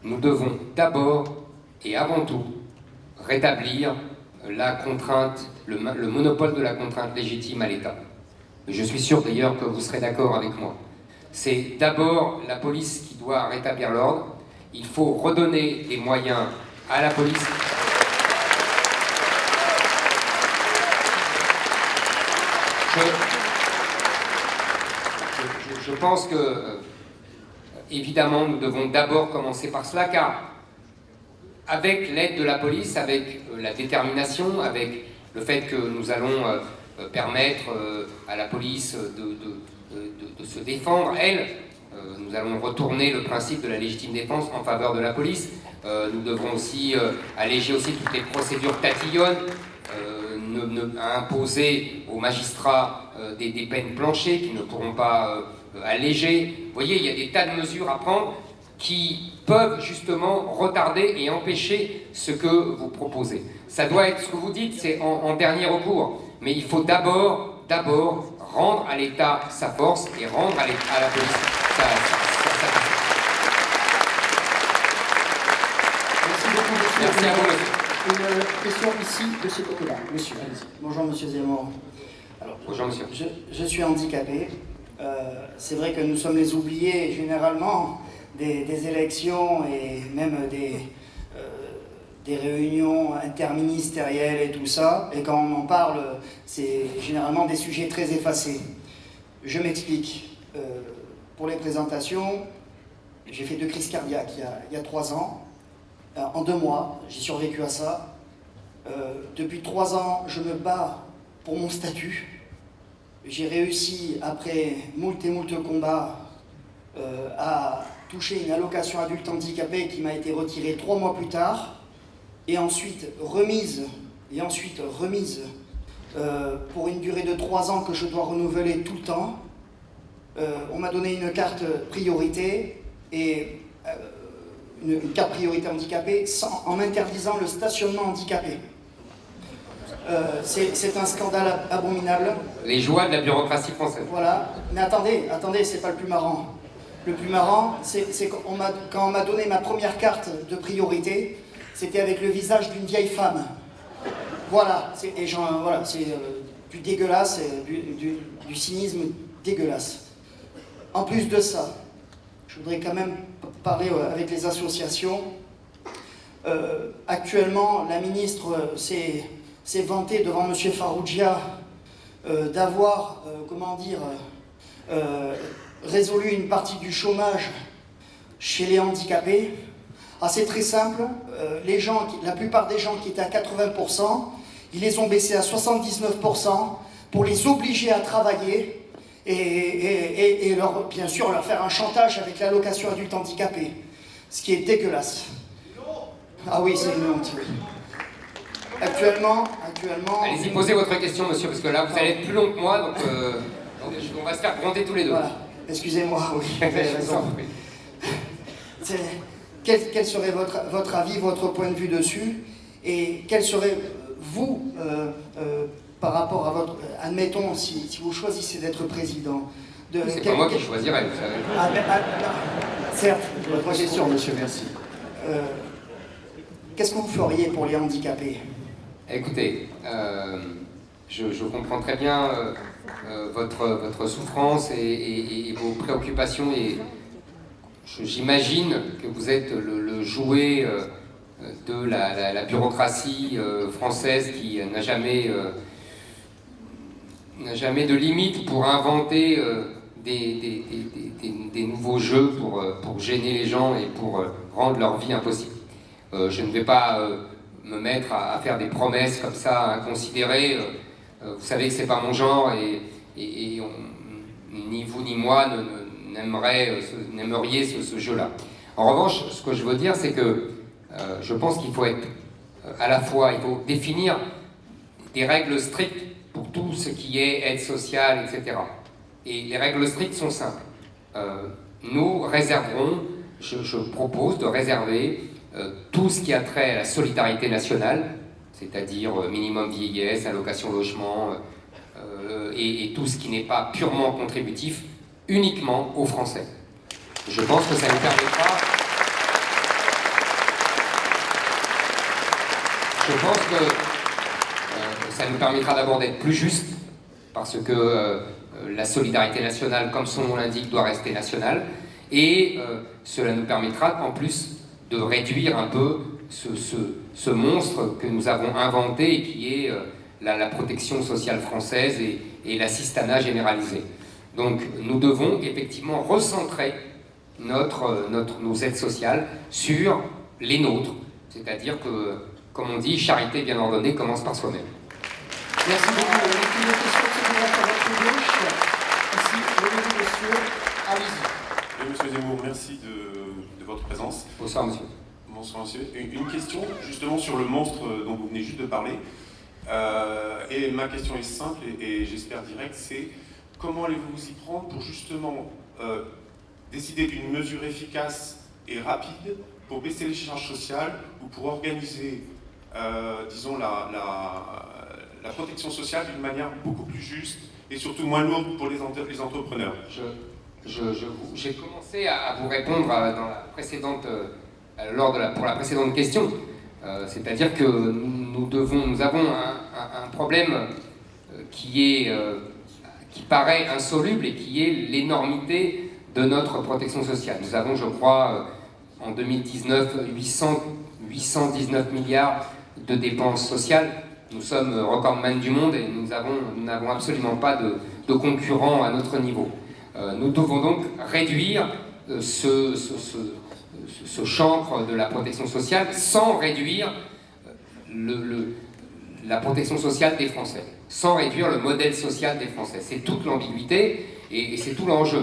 nous devons d'abord et avant tout rétablir la contrainte, le monopole de la contrainte légitime à l'État. Je suis sûr d'ailleurs que vous serez d'accord avec moi. C'est d'abord la police qui doit rétablir l'ordre. Il faut redonner des moyens à la police. Je pense que, évidemment, nous devons d'abord commencer par cela, car avec l'aide de la police, avec la détermination, avec le fait que nous allons permettre à la police de se défendre, nous allons retourner le principe de la légitime défense en faveur de la police. Nous devrons aussi alléger aussi toutes les procédures tatillonnes, imposer aux magistrats des peines planchées qui ne pourront pas alléger. Vous voyez, il y a des tas de mesures à prendre qui peuvent justement retarder et empêcher ce que vous proposez. Ça doit être ce que vous dites, c'est en dernier recours. Mais il faut d'abord rendre à l'État sa force et rendre à la police sa Merci beaucoup, monsieur. Merci à vous, monsieur. Une question ici, de ce côté-là. Monsieur, allez-y. Bonjour Monsieur Zemmour. Alors, Bonjour, monsieur. je suis handicapé. C'est vrai que nous sommes les oubliés généralement des élections et même des réunions interministérielles et tout ça. Et quand on en parle, c'est généralement des sujets très effacés. Je m'explique. Pour les présentations, j'ai fait 2 crises cardiaques il y a 3 ans. En 2 mois, j'ai survécu à ça. Depuis 3 ans, je me bats pour mon statut. J'ai réussi, après moult et moult combats, à toucher une allocation adulte handicapé qui m'a été retirée 3 mois plus tard, et ensuite remise pour une durée de 3 ans que je dois renouveler tout le temps. On m'a donné une carte priorité, et une carte priorité handicapée en m'interdisant le stationnement handicapé. C'est un scandale abominable. Les joies de la bureaucratie française. Voilà, mais attendez, c'est pas le plus marrant. Le plus marrant, c'est quand on m'a donné ma première carte de priorité, c'était avec le visage d'une vieille femme. Voilà, c'est du dégueulasse, du cynisme dégueulasse. En plus de ça, je voudrais quand même parler avec les associations. Actuellement, la ministre s'est vantée devant M. Farrugia d'avoir, résolu une partie du chômage chez les handicapés. Ah, c'est très simple, la plupart des gens qui étaient à 80%, ils les ont baissés à 79% pour les obliger à travailler et bien sûr leur faire un chantage avec l'allocation adulte handicapé, ce qui est dégueulasse. Ah oui, c'est une honte. Actuellement... Allez-y, posez votre question, monsieur, parce que là, vous allez être plus long que moi, donc on va se faire gronder tous les deux. Voilà, excusez-moi, oui, vous avez raison. Quel serait votre avis, votre point de vue dessus, et quel serait, vous, par rapport à votre... Admettons, si vous choisissez d'être président... C'est pas moi qui choisirais, vous savez. Non, certes, Votre question, monsieur, merci. Qu'est-ce que vous feriez pour les handicapés ? Écoutez, je comprends très bien votre souffrance et vos préoccupations, et j'imagine que vous êtes le jouet de la bureaucratie française qui n'a jamais de limite pour inventer des nouveaux jeux pour gêner les gens et pour rendre leur vie impossible. Je ne vais pas me mettre à faire des promesses comme ça inconsidérées. Vous savez que c'est pas mon genre, et ni vous ni moi n'aimeriez ce jeu-là. En revanche, ce que je veux dire, c'est que je pense qu'il faut être à la fois, il faut définir des règles strictes pour tout ce qui est aide sociale, etc. Et les règles strictes sont simples. Nous réserverons, je propose de réserver tout ce qui a trait à la solidarité nationale, c'est-à-dire minimum vieillesse, allocation logement, et tout ce qui n'est pas purement contributif, uniquement aux Français. Je pense que ça nous permettra... Je pense que ça nous permettra d'abord d'être plus juste, parce que la solidarité nationale, comme son nom l'indique, doit rester nationale, et cela nous permettra en plus de réduire un peu ce monstre que nous avons inventé et qui est la protection sociale française et l'assistanat généralisé. Donc nous devons effectivement recentrer nos aides sociales sur les nôtres, c'est-à-dire que, comme on dit, charité bien ordonnée commence par soi-même. Merci beaucoup. Une question de cette à votre gauche. Ici, le monsieur, allez-y. Oui, monsieur Zemmour, merci de votre présence. Bonsoir, monsieur. Bonsoir, monsieur. Une question, justement, sur le monstre dont vous venez juste de parler. Et ma question est simple et j'espère directe, c'est comment allez-vous vous y prendre pour justement décider d'une mesure efficace et rapide pour baisser les charges sociales ou pour organiser, disons, la protection sociale d'une manière beaucoup plus juste et surtout moins lourde pour les entrepreneurs. J'ai commencé à vous répondre dans la précédente, pour la précédente question. C'est-à-dire que nous avons un problème qui paraît insoluble et qui est l'énormité de notre protection sociale. Nous avons, je crois, en 2019, 819 milliards de dépenses sociales. Nous sommes recordman du monde et nous n'avons absolument pas de concurrents à notre niveau. Nous devons donc réduire ce chancre de la protection sociale sans réduire la protection sociale des Français, sans réduire le modèle social des Français. C'est toute l'ambiguïté et c'est tout l'enjeu.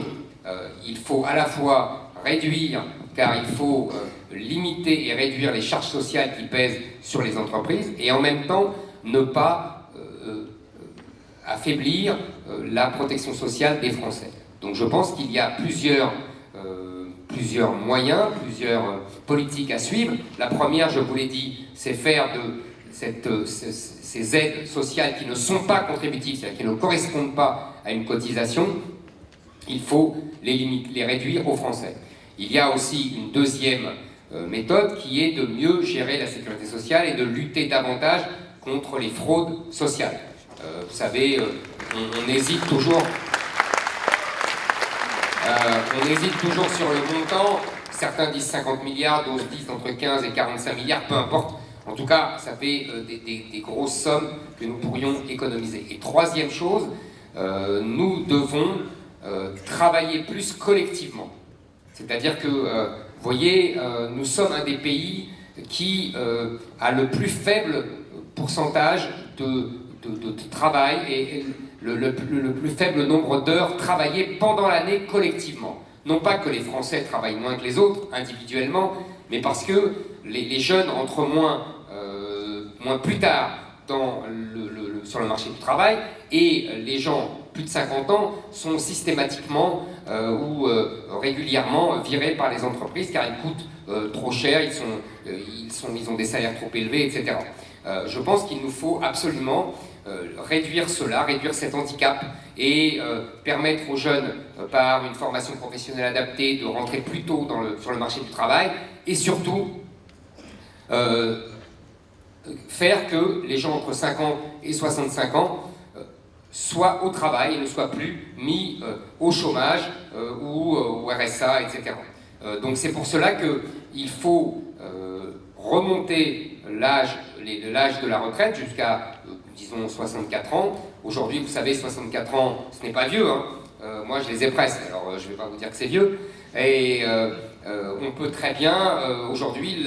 Il faut à la fois réduire, car il faut limiter et réduire les charges sociales qui pèsent sur les entreprises, et en même temps ne pas affaiblir la protection sociale des Français. Donc je pense qu'il y a plusieurs moyens, plusieurs politiques à suivre. La première, je vous l'ai dit, c'est faire de ces aides sociales qui ne sont pas contributives, c'est-à-dire qui ne correspondent pas à une cotisation, il faut les réduire aux Français. Il y a aussi une deuxième méthode qui est de mieux gérer la sécurité sociale et de lutter davantage contre les fraudes sociales. Vous savez, on hésite toujours... on hésite toujours sur le montant, certains disent 50 milliards, d'autres disent entre 15 et 45 milliards, peu importe. En tout cas, ça fait des grosses sommes que nous pourrions économiser. Et troisième chose, nous devons travailler plus collectivement. C'est-à-dire que, vous voyez, nous sommes un des pays qui a le plus faible pourcentage de travail et le plus faible nombre d'heures travaillées pendant l'année collectivement. Non pas que les Français travaillent moins que les autres, individuellement, mais parce que les jeunes entrent moins plus tard sur le marché du travail, et les gens plus de 50 ans sont systématiquement ou régulièrement virés par les entreprises car ils coûtent trop cher, ils ont des salaires trop élevés, etc. Je pense qu'il nous faut absolument réduire cela, réduire cet handicap et permettre aux jeunes, par une formation professionnelle adaptée, de rentrer plus tôt sur le marché du travail, et surtout faire que les gens entre 50 et 65 ans soient au travail et ne soient plus mis au chômage ou au RSA, etc. Donc c'est pour cela qu'il faut remonter l'âge de la retraite jusqu'à, disons, 64 ans. Aujourd'hui, vous savez, 64 ans, ce n'est pas vieux, hein. Moi, je les ai presque, alors je ne vais pas vous dire que c'est vieux. Et on peut très bien, aujourd'hui,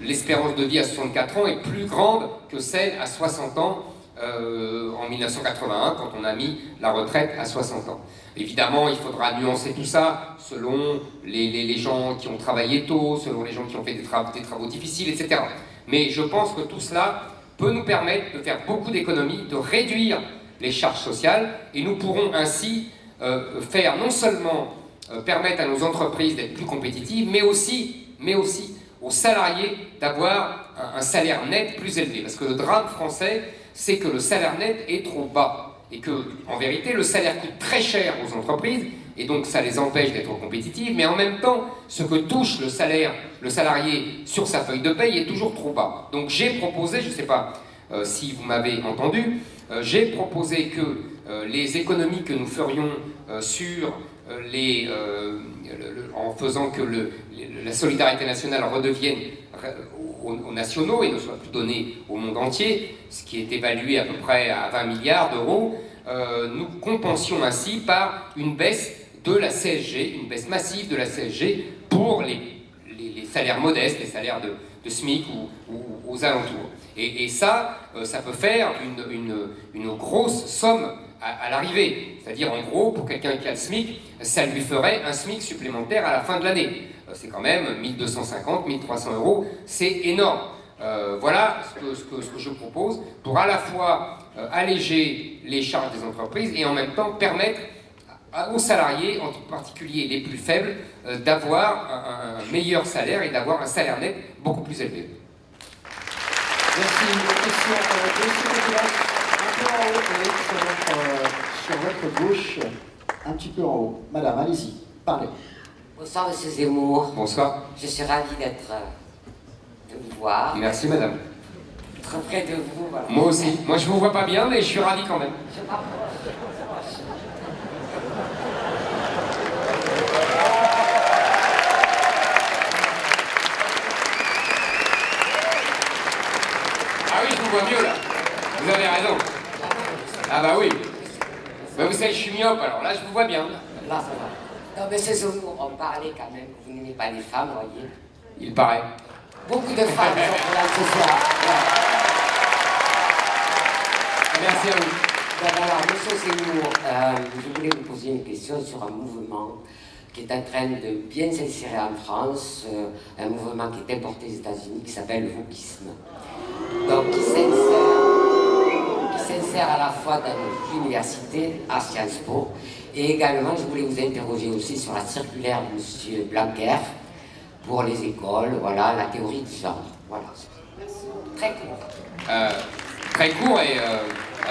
l'espérance de vie à 64 ans est plus grande que celle à 60 ans en 1981, quand on a mis la retraite à 60 ans. Évidemment, il faudra nuancer tout ça selon les gens qui ont travaillé tôt, selon les gens qui ont fait des travaux difficiles, etc. Mais je pense que tout cela peut nous permettre de faire beaucoup d'économies, de réduire les charges sociales, et nous pourrons ainsi faire non seulement permettre à nos entreprises d'être plus compétitives, mais aussi aux salariés d'avoir un salaire net plus élevé. Parce que le drame français, c'est que le salaire net est trop bas. Et que, en vérité, le salaire coûte très cher aux entreprises, et donc ça les empêche d'être compétitives, mais en même temps, ce que touche le salarié sur sa feuille de paye est toujours trop bas. Donc j'ai proposé, je ne sais pas si vous m'avez entendu, j'ai proposé que les économies que nous ferions en faisant que la solidarité nationale redevienne aux nationaux et ne soit plus donnée au monde entier, ce qui est évalué à peu près à 20 milliards d'euros, nous compensions ainsi par une baisse de la CSG, une baisse massive de la CSG pour les salaires modestes, les salaires de SMIC ou aux alentours. Et ça peut faire une grosse somme à l'arrivée. C'est-à-dire, en gros, pour quelqu'un qui a le SMIC, ça lui ferait un SMIC supplémentaire à la fin de l'année. C'est quand même 1250, 1300 euros, c'est énorme. Voilà ce que je propose pour à la fois alléger les charges des entreprises et en même temps permettre aux salariés, en particulier les plus faibles, d'avoir un meilleur salaire et d'avoir un salaire net beaucoup plus élevé. Merci. Un peu en haut, sur votre gauche, un petit peu en haut. Madame, allez-y, parlez. Bonsoir, Monsieur Zemmour. Bonsoir. Je suis ravie de vous voir. Merci, madame. Très près de vous. Voilà. Moi aussi. Moi, je vous vois pas bien, mais je suis ravi quand même. Je m'approche. Ah oui, je vous vois mieux là. Vous avez raison. Ah bah oui. Bah, vous savez, je suis myope, alors là, je vous vois bien. Là, ça va. Non, Monsieur Zemmour, on parlait quand même que vous n'aimez pas les femmes, voyez. Il paraît. Beaucoup de femmes sont là ce soir. Merci à vous. Donc, alors, Monsieur Zemmour, je voulais vous poser une question sur un mouvement qui est en train de bien s'insérer en France, un mouvement qui est importé aux États-Unis, qui s'appelle le wokisme. Donc, qui s'insère à la fois dans l'université, à Sciences Po, et également, je voulais vous interroger aussi sur la circulaire de M. Blanquer pour les écoles, voilà, la théorie du genre. Voilà. Très court. Très court et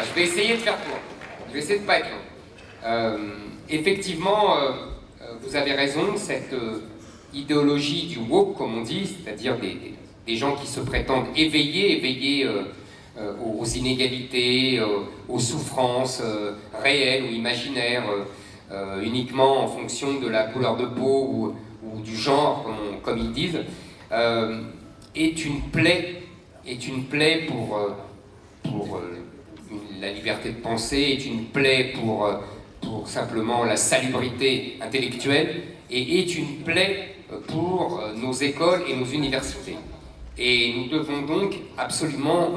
je vais essayer de faire court. Je vais essayer de pas être long. Effectivement, vous avez raison, cette idéologie du woke, comme on dit, c'est-à-dire des gens qui se prétendent éveillés aux inégalités, aux souffrances réelles ou imaginaires, uniquement en fonction de la couleur de peau ou du genre, comme ils disent, est une plaie pour la liberté de penser, est une plaie pour simplement la salubrité intellectuelle, et est une plaie pour nos écoles et nos universités. Et nous devons donc absolument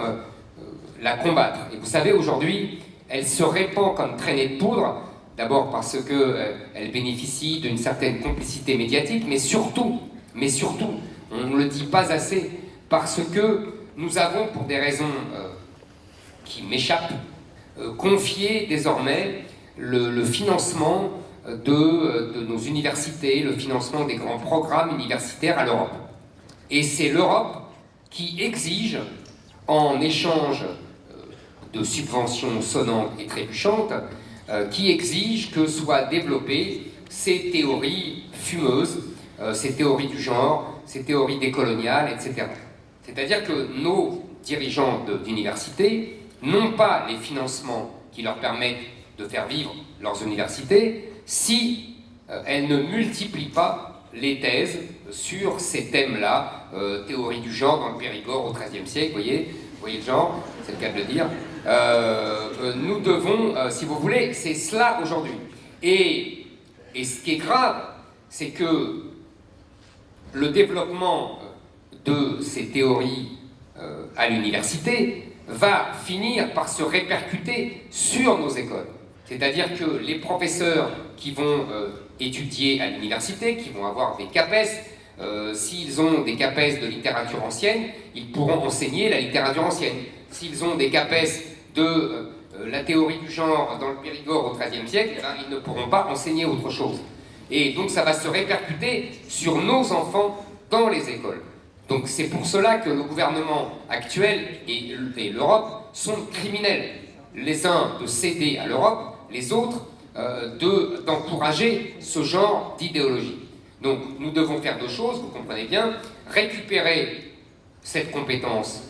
la combattre. Et vous savez, aujourd'hui, elle se répand comme traînée de poudre, d'abord parce qu'elle bénéficie d'une certaine complicité médiatique, mais surtout, on ne le dit pas assez, parce que nous avons, pour des raisons qui m'échappent, confié désormais le financement de nos universités, le financement des grands programmes universitaires à l'Europe. Et c'est l'Europe qui exige, en échange de subventions sonnantes et trébuchantes, qui exige que soient développées ces théories fumeuses, ces théories du genre, ces théories décoloniales, etc. C'est-à-dire que nos dirigeants d'université n'ont pas les financements qui leur permettent de faire vivre leurs universités si elles ne multiplient pas les thèses sur ces thèmes-là, théorie du genre dans le Périgord au XIIIe siècle, vous voyez le genre, c'est le cas de le dire. Nous devons, si vous voulez, c'est cela aujourd'hui. Et ce qui est grave, c'est que le développement de ces théories à l'université va finir par se répercuter sur nos écoles. C'est-à-dire que les professeurs qui vont étudier à l'université, qui vont avoir des CAPES, s'ils ont des CAPES de littérature ancienne, ils pourront enseigner la littérature ancienne. S'ils ont des CAPES de la théorie du genre dans le Périgord au XIIIe siècle, eh bien, ils ne pourront pas enseigner autre chose. Et donc ça va se répercuter sur nos enfants dans les écoles. Donc c'est pour cela que le gouvernement actuel et l'Europe sont criminels. Les uns de céder à l'Europe, les autres d'encourager ce genre d'idéologie. Donc nous devons faire deux choses, vous comprenez bien, récupérer cette compétence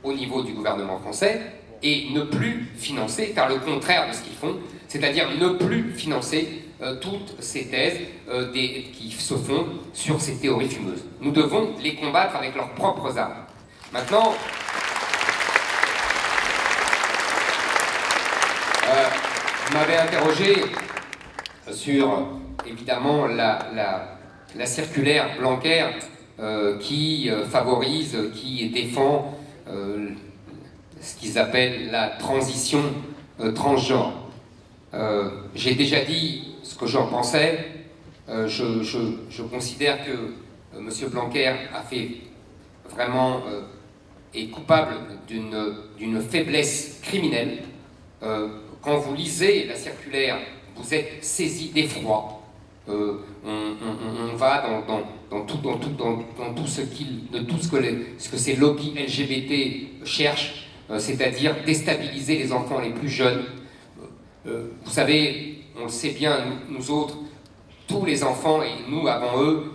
au niveau du gouvernement français et ne plus financer, faire le contraire de ce qu'ils font, c'est-à-dire ne plus financer toutes ces thèses qui se font sur ces théories fumeuses. Nous devons les combattre avec leurs propres armes. Maintenant, vous m'avez interrogé sur, évidemment, la circulaire Blanquer qui favorise, qui défend ce qu'ils appellent la transition transgenre. J'ai déjà dit ce que j'en pensais. Je considère que M. Blanquer a fait vraiment est coupable d'une faiblesse criminelle. Quand vous lisez la circulaire, vous êtes saisi d'effroi. On va dans tout ce que ces lobbies LGBT cherchent, c'est-à-dire déstabiliser les enfants les plus jeunes. Vous savez, on le sait bien, nous autres, tous les enfants, et nous avant eux,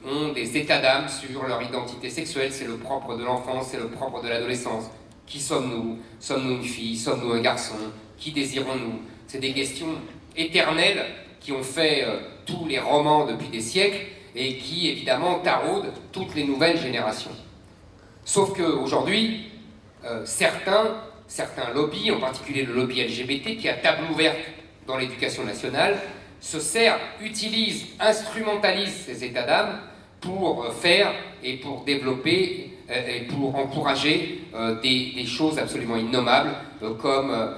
ont des états d'âme sur leur identité sexuelle. C'est le propre de l'enfance, c'est le propre de l'adolescence. Qui sommes-nous? Sommes-nous une fille? Sommes-nous un garçon? Qui désirons-nous? C'est des questions éternelles qui ont fait tous les romans depuis des siècles et qui, évidemment, taraudent toutes les nouvelles générations. Sauf qu'aujourd'hui, certains lobbies, en particulier le lobby LGBT, qui a table ouverte dans l'éducation nationale, se sert, utilise, instrumentalise ces états d'âme pour faire et pour développer et pour encourager des choses absolument innommables comme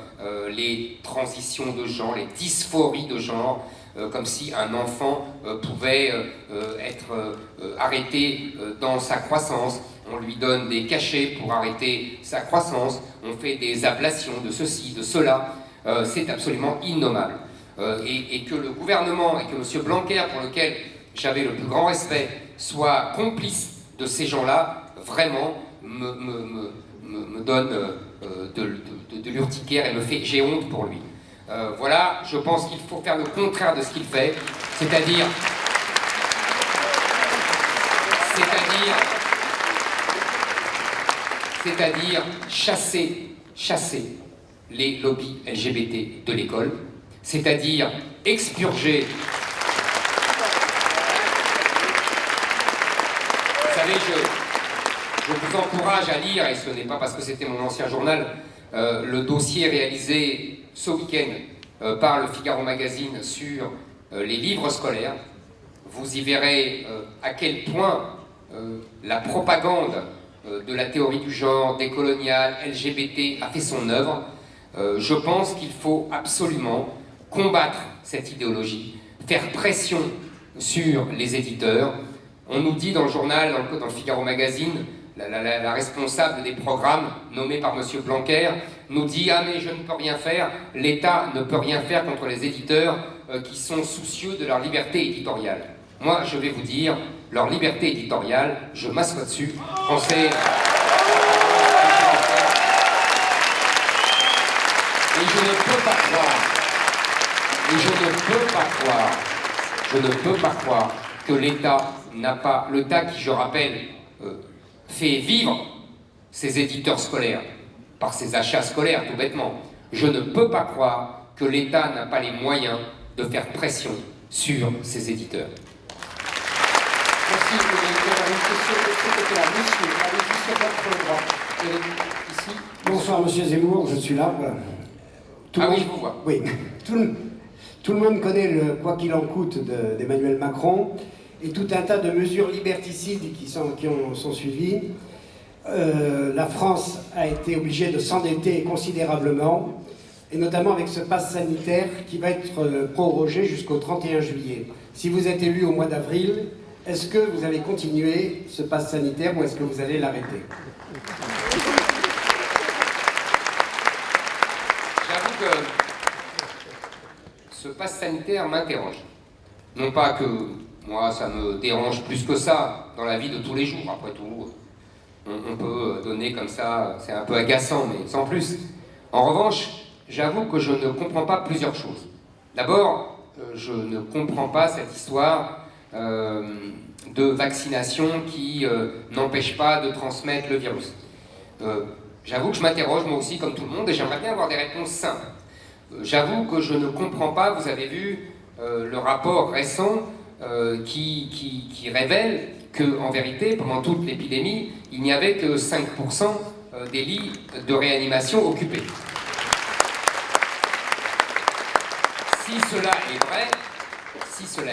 les transitions de genre, les dysphories de genre, comme si un enfant pouvait être arrêté dans sa croissance. On lui donne des cachets pour arrêter sa croissance, on fait des ablations de ceci, de cela. C'est absolument innommable. Et que le gouvernement et que M. Blanquer, pour lequel j'avais le plus grand respect, soit complice de ces gens-là, vraiment me donne de l'urticaire et me fait... J'ai honte pour lui. Voilà, je pense qu'il faut faire le contraire de ce qu'il fait, c'est-à-dire chasser les lobbies LGBT de l'école, c'est-à-dire expurger... Vous savez, je vous encourage à lire, et ce n'est pas parce que c'était mon ancien journal, le dossier réalisé ce week-end par le Figaro Magazine sur les livres scolaires. Vous y verrez à quel point la propagande de la théorie du genre, décoloniale, LGBT a fait son œuvre. Je pense qu'il faut absolument combattre cette idéologie, faire pression sur les éditeurs. On nous dit dans le journal, dans le Figaro Magazine, la responsable des programmes, nommée par M. Blanquer, nous dit « Ah mais je ne peux rien faire, l'État ne peut rien faire contre les éditeurs qui sont soucieux de leur liberté éditoriale. » Moi, je vais vous dire, leur liberté éditoriale, je m'assois dessus, français... Et je ne peux pas croire que l'État n'a pas, l'État qui, je rappelle, fait vivre ses éditeurs scolaires par ses achats scolaires, tout bêtement. Je ne peux pas croire que l'État n'a pas les moyens de faire pression sur ses éditeurs. Merci. Vous avez une question de ce côté-là. Monsieur, allez-y sur votre droite. Ici. Bonsoir, monsieur Zemmour, je suis là. Voilà. Oui, je vous vois. Oui. Tout le monde connaît le « quoi qu'il en coûte » d'Emmanuel Macron et tout un tas de mesures liberticides qui sont suivies. la France a été obligée de s'endetter considérablement, et notamment avec ce pass sanitaire qui va être prorogé jusqu'au 31 juillet. Si vous êtes élu au mois d'avril, est-ce que vous allez continuer ce pass sanitaire ou est-ce que vous allez l'arrêter? J'avoue que ce pass sanitaire m'interroge. Non pas que moi ça me dérange plus que ça dans la vie de tous les jours, après tout, on peut donner comme ça, c'est un peu agaçant, mais sans plus. En revanche, j'avoue que je ne comprends pas plusieurs choses. D'abord, je ne comprends pas cette histoire de vaccination qui n'empêche pas de transmettre le virus. J'avoue que je m'interroge moi aussi comme tout le monde et j'aimerais bien avoir des réponses simples. J'avoue que je ne comprends pas, vous avez vu le rapport récent qui révèle qu'en vérité, pendant toute l'épidémie, il n'y avait que 5% des lits de réanimation occupés. Si cela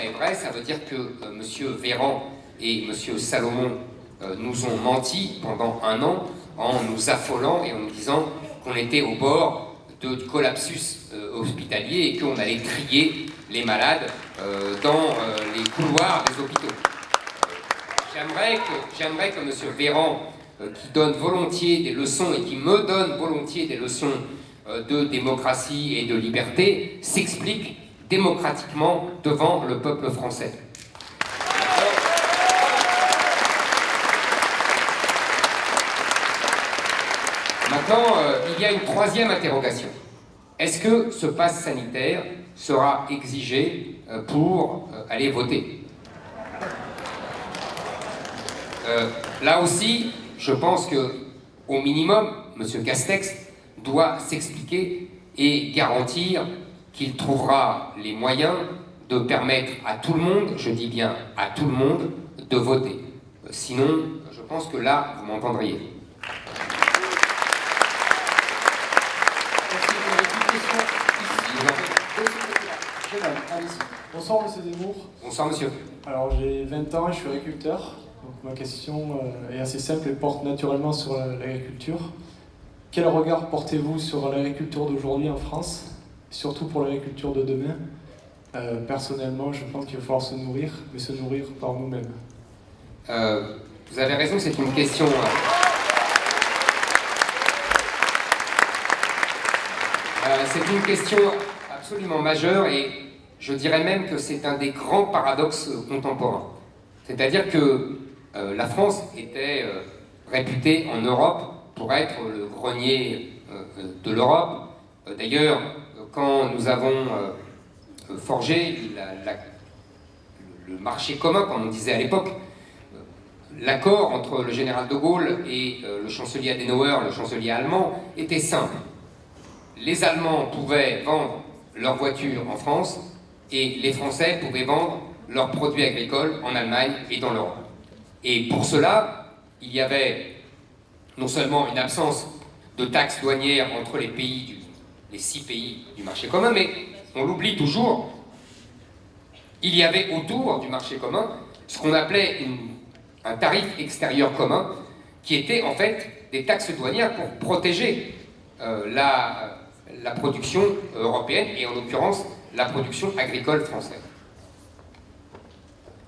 est vrai, ça veut dire que M. Véran et M. Salomon nous ont menti pendant un an en nous affolant et en nous disant qu'on était au bord du collapsus hospitalier et qu'on allait trier les malades dans les couloirs des hôpitaux. J'aimerais que M. Véran, qui donne volontiers des leçons et qui me donne volontiers des leçons de démocratie et de liberté, s'explique démocratiquement devant le peuple français. Maintenant, il y a une troisième interrogation. Est-ce que ce pass sanitaire sera exigé pour aller voter? Là aussi, je pense que, au minimum, M. Castex doit s'expliquer et garantir qu'il trouvera les moyens de permettre à tout le monde, je dis bien à tout le monde, de voter. Sinon, je pense que là, vous m'entendriez. Bonsoir Monsieur Zemmour. Bonsoir Monsieur. Alors j'ai 20 ans et je suis agriculteur. Donc ma question est assez simple et porte naturellement sur l'agriculture. Quel regard portez-vous sur l'agriculture d'aujourd'hui en France, surtout pour l'agriculture de demain? Personnellement, je pense qu'il va falloir se nourrir, mais se nourrir par nous-mêmes. Vous avez raison, c'est une question... c'est une question absolument majeure et je dirais même que c'est un des grands paradoxes contemporains. C'est-à-dire que la France était réputée en Europe pour être le grenier de l'Europe. D'ailleurs, quand nous avons forgé le marché commun, comme on disait à l'époque, l'accord entre le général de Gaulle et le chancelier Adenauer, le chancelier allemand, était simple. Les Allemands pouvaient vendre leurs voitures en France et les Français pouvaient vendre leurs produits agricoles en Allemagne et dans l'Europe. Et pour cela, il y avait non seulement une absence de taxes douanières entre les 6 pays du marché commun, mais on l'oublie toujours, il y avait autour du marché commun ce qu'on appelait un tarif extérieur commun, qui était en fait des taxes douanières pour protéger la production européenne, et en l'occurrence la production agricole française.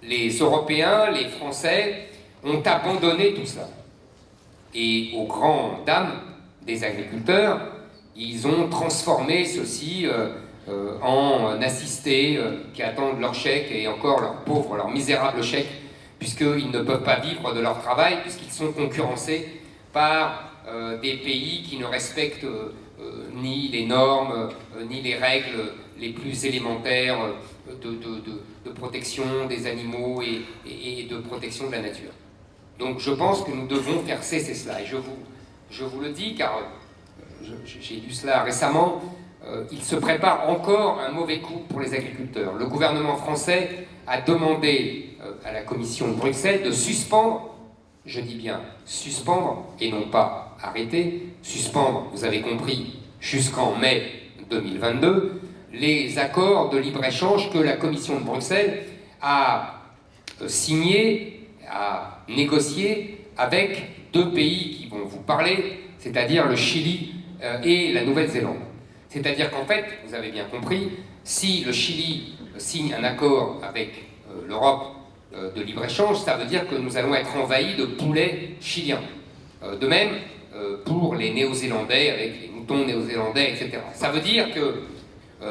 Les Européens, les Français ont abandonné tout ça. Et aux grandes dames des agriculteurs, ils ont transformé ceci en assistés qui attendent leur chèque, et encore leur pauvre, leur misérable chèque, puisqu'ils ne peuvent pas vivre de leur travail, puisqu'ils sont concurrencés par des pays qui ne respectent ni les normes, ni les règles les plus élémentaires de protection des animaux et de protection de la nature. Donc je pense que nous devons faire cesser cela. Et je vous le dis, car j'ai lu cela récemment, il se prépare encore un mauvais coup pour les agriculteurs. Le gouvernement français a demandé à la Commission de Bruxelles de suspendre, je dis bien suspendre et non pas arrêter, suspendre, vous avez compris, jusqu'en mai 2022, les accords de libre-échange que la Commission de Bruxelles a signés, a négociés avec deux pays qui vont vous parler, c'est-à-dire le Chili et la Nouvelle-Zélande. C'est-à-dire qu'en fait, vous avez bien compris, si le Chili signe un accord avec l'Europe de libre-échange, ça veut dire que nous allons être envahis de poulets chiliens. De même, pour les Néo-Zélandais, avec les moutons néo-zélandais, etc. Ça veut dire que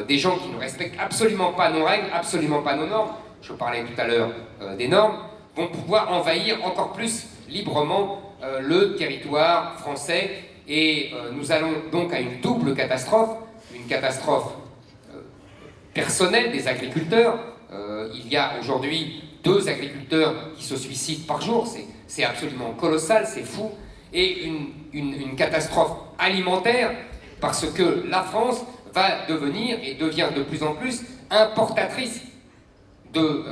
des gens qui ne respectent absolument pas nos règles, absolument pas nos normes, je parlais tout à l'heure des normes, vont pouvoir envahir encore plus librement le territoire français. Et nous allons donc à une double catastrophe, une catastrophe personnelle des agriculteurs. Il y a aujourd'hui 2 agriculteurs qui se suicident par jour, c'est absolument colossal, c'est fou. Et une catastrophe alimentaire, parce que la France va devenir et devient de plus en plus importatrice de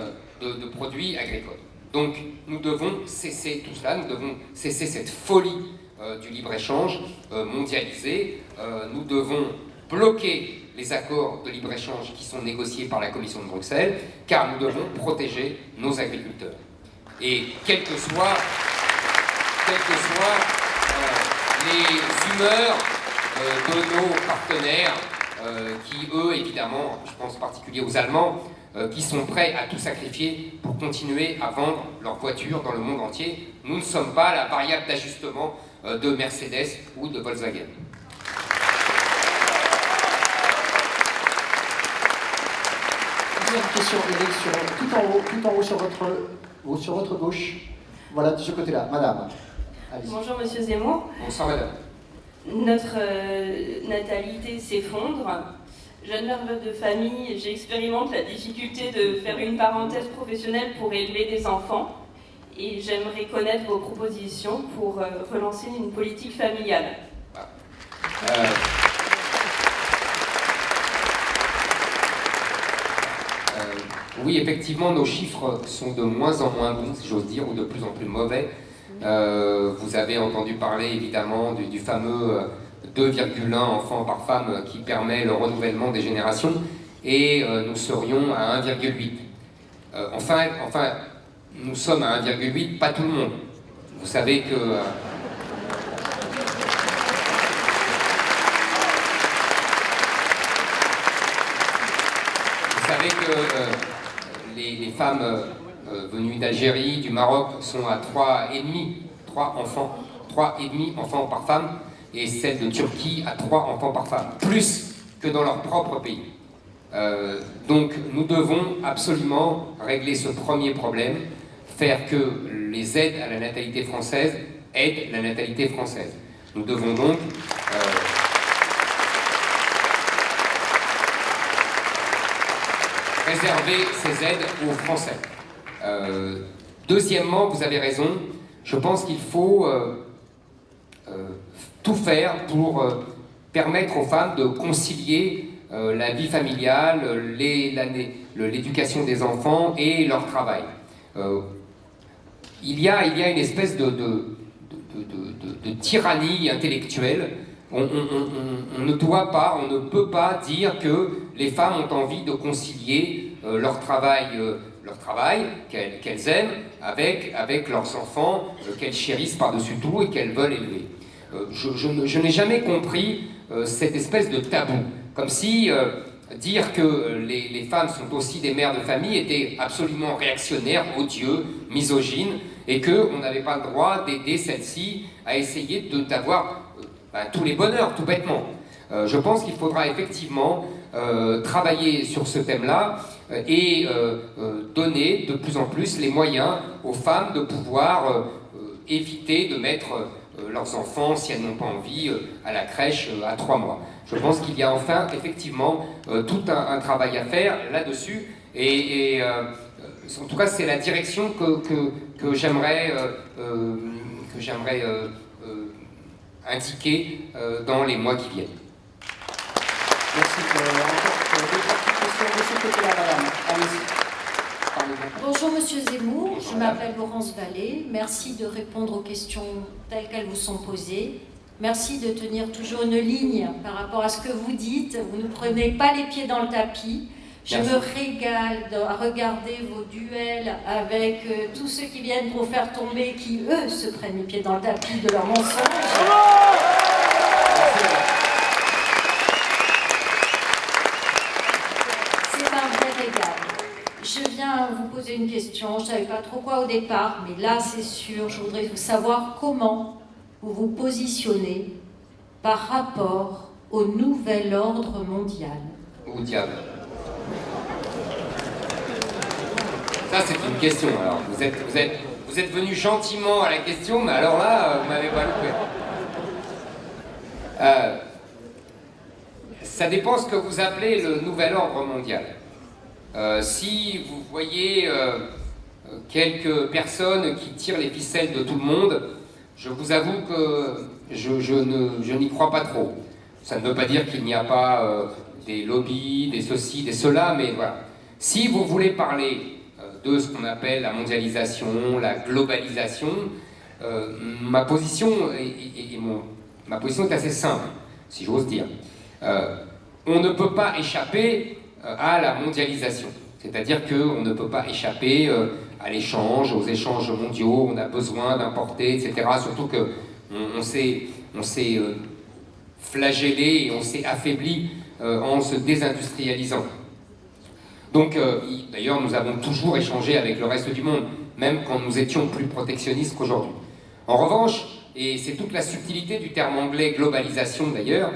produits agricoles. Donc nous devons cesser tout cela, nous devons cesser cette folie du libre-échange mondialisé. Nous devons bloquer les accords de libre-échange qui sont négociés par la Commission de Bruxelles, car nous devons protéger nos agriculteurs. Et quelles que soient les humeurs de nos partenaires, qui eux, évidemment, je pense en particulier aux Allemands, qui sont prêts à tout sacrifier pour continuer à vendre leurs voitures dans le monde entier. Nous ne sommes pas la variable d'ajustement de Mercedes ou de Volkswagen. Deuxième question, Eric, tout en haut sur votre gauche. Voilà, de ce côté-là. Madame, allez-y. Bonjour Monsieur Zemmour. Bonsoir Madame. Notre natalité s'effondre. Jeune mère veuve de famille, j'expérimente la difficulté de faire une parenthèse professionnelle pour élever des enfants. Et j'aimerais connaître vos propositions pour relancer une politique familiale. Oui, effectivement, nos chiffres sont de moins en moins bons, si j'ose dire, ou de plus en plus mauvais. Vous avez entendu parler évidemment du fameux 2,1 enfants par femme qui permet le renouvellement des générations, et nous serions à 1,8. Enfin, nous sommes à 1,8, pas tout le monde. Vous savez que... les femmes venues d'Algérie, du Maroc, sont à 3,5 enfants par femme, et celles de Turquie à 3 enfants par femme, plus que dans leur propre pays. Donc nous devons absolument régler ce premier problème, faire que les aides à la natalité française aident la natalité française. Nous devons donc réserver ces aides aux Français. Deuxièmement, vous avez raison, je pense qu'il faut tout faire pour permettre aux femmes de concilier la vie familiale, l'éducation des enfants et leur travail. Il y a une espèce de tyrannie intellectuelle. On ne doit pas, on ne peut pas dire que les femmes ont envie de concilier leur travail qu'elles aiment avec leurs enfants, qu'elles chérissent par-dessus tout et qu'elles veulent élever. Je n'ai jamais compris cette espèce de tabou, comme si dire que les femmes sont aussi des mères de famille était absolument réactionnaire, odieux, misogyne, et qu'on n'avait pas le droit d'aider celles-ci à essayer d'avoir tous les bonheurs, tout bêtement. Je pense qu'il faudra effectivement travailler sur ce thème-là et donner de plus en plus les moyens aux femmes de pouvoir éviter de mettre leurs enfants, si elles n'ont pas envie, à la crèche à 3 mois. Je pense qu'il y a enfin effectivement tout un travail à faire là-dessus, et en tout cas c'est la direction que j'aimerais indiquer dans les mois qui viennent. Merci. Bonjour Monsieur Zemmour, je m'appelle Laurence Vallée. Merci de répondre aux questions telles qu'elles vous sont posées. Merci de tenir toujours une ligne par rapport à ce que vous dites. Vous ne prenez pas les pieds dans le tapis. Je me régale à regarder vos duels avec tous ceux qui viennent pour faire tomber, qui eux se prennent les pieds dans le tapis de leurs mensonges. C'est un vrai régal. Je viens vous poser une question, je ne savais pas trop quoi au départ, mais là c'est sûr, je voudrais savoir comment vous vous positionnez par rapport au nouvel ordre mondial. Au diable. Ça, c'est une question. Alors, vous êtes venu gentiment à la question, mais alors là, vous m'avez pas loupé. Ça dépend ce que vous appelez le nouvel ordre mondial. Si vous voyez quelques personnes qui tirent les ficelles de tout le monde, je vous avoue que je n'y crois pas trop. Ça ne veut pas dire qu'il n'y a pas des lobbies, des ceci, des cela, mais voilà. Si vous voulez parler de ce qu'on appelle la mondialisation, la globalisation, ma position est assez simple, si j'ose dire. On ne peut pas échapper à la mondialisation. C'est-à-dire qu'on ne peut pas échapper à l'échange, aux échanges mondiaux, on a besoin d'importer, etc. Surtout qu'on s'est flagellé et on s'est affaibli en se désindustrialisant. Donc, d'ailleurs, nous avons toujours échangé avec le reste du monde, même quand nous étions plus protectionnistes qu'aujourd'hui. En revanche, et c'est toute la subtilité du terme anglais globalisation d'ailleurs,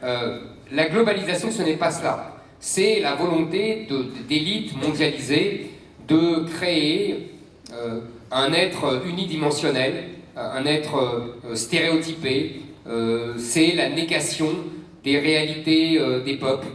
la globalisation, ce n'est pas cela. C'est la volonté d'élites mondialisées de créer un être unidimensionnel, un être stéréotypé. C'est la négation des réalités des peuples.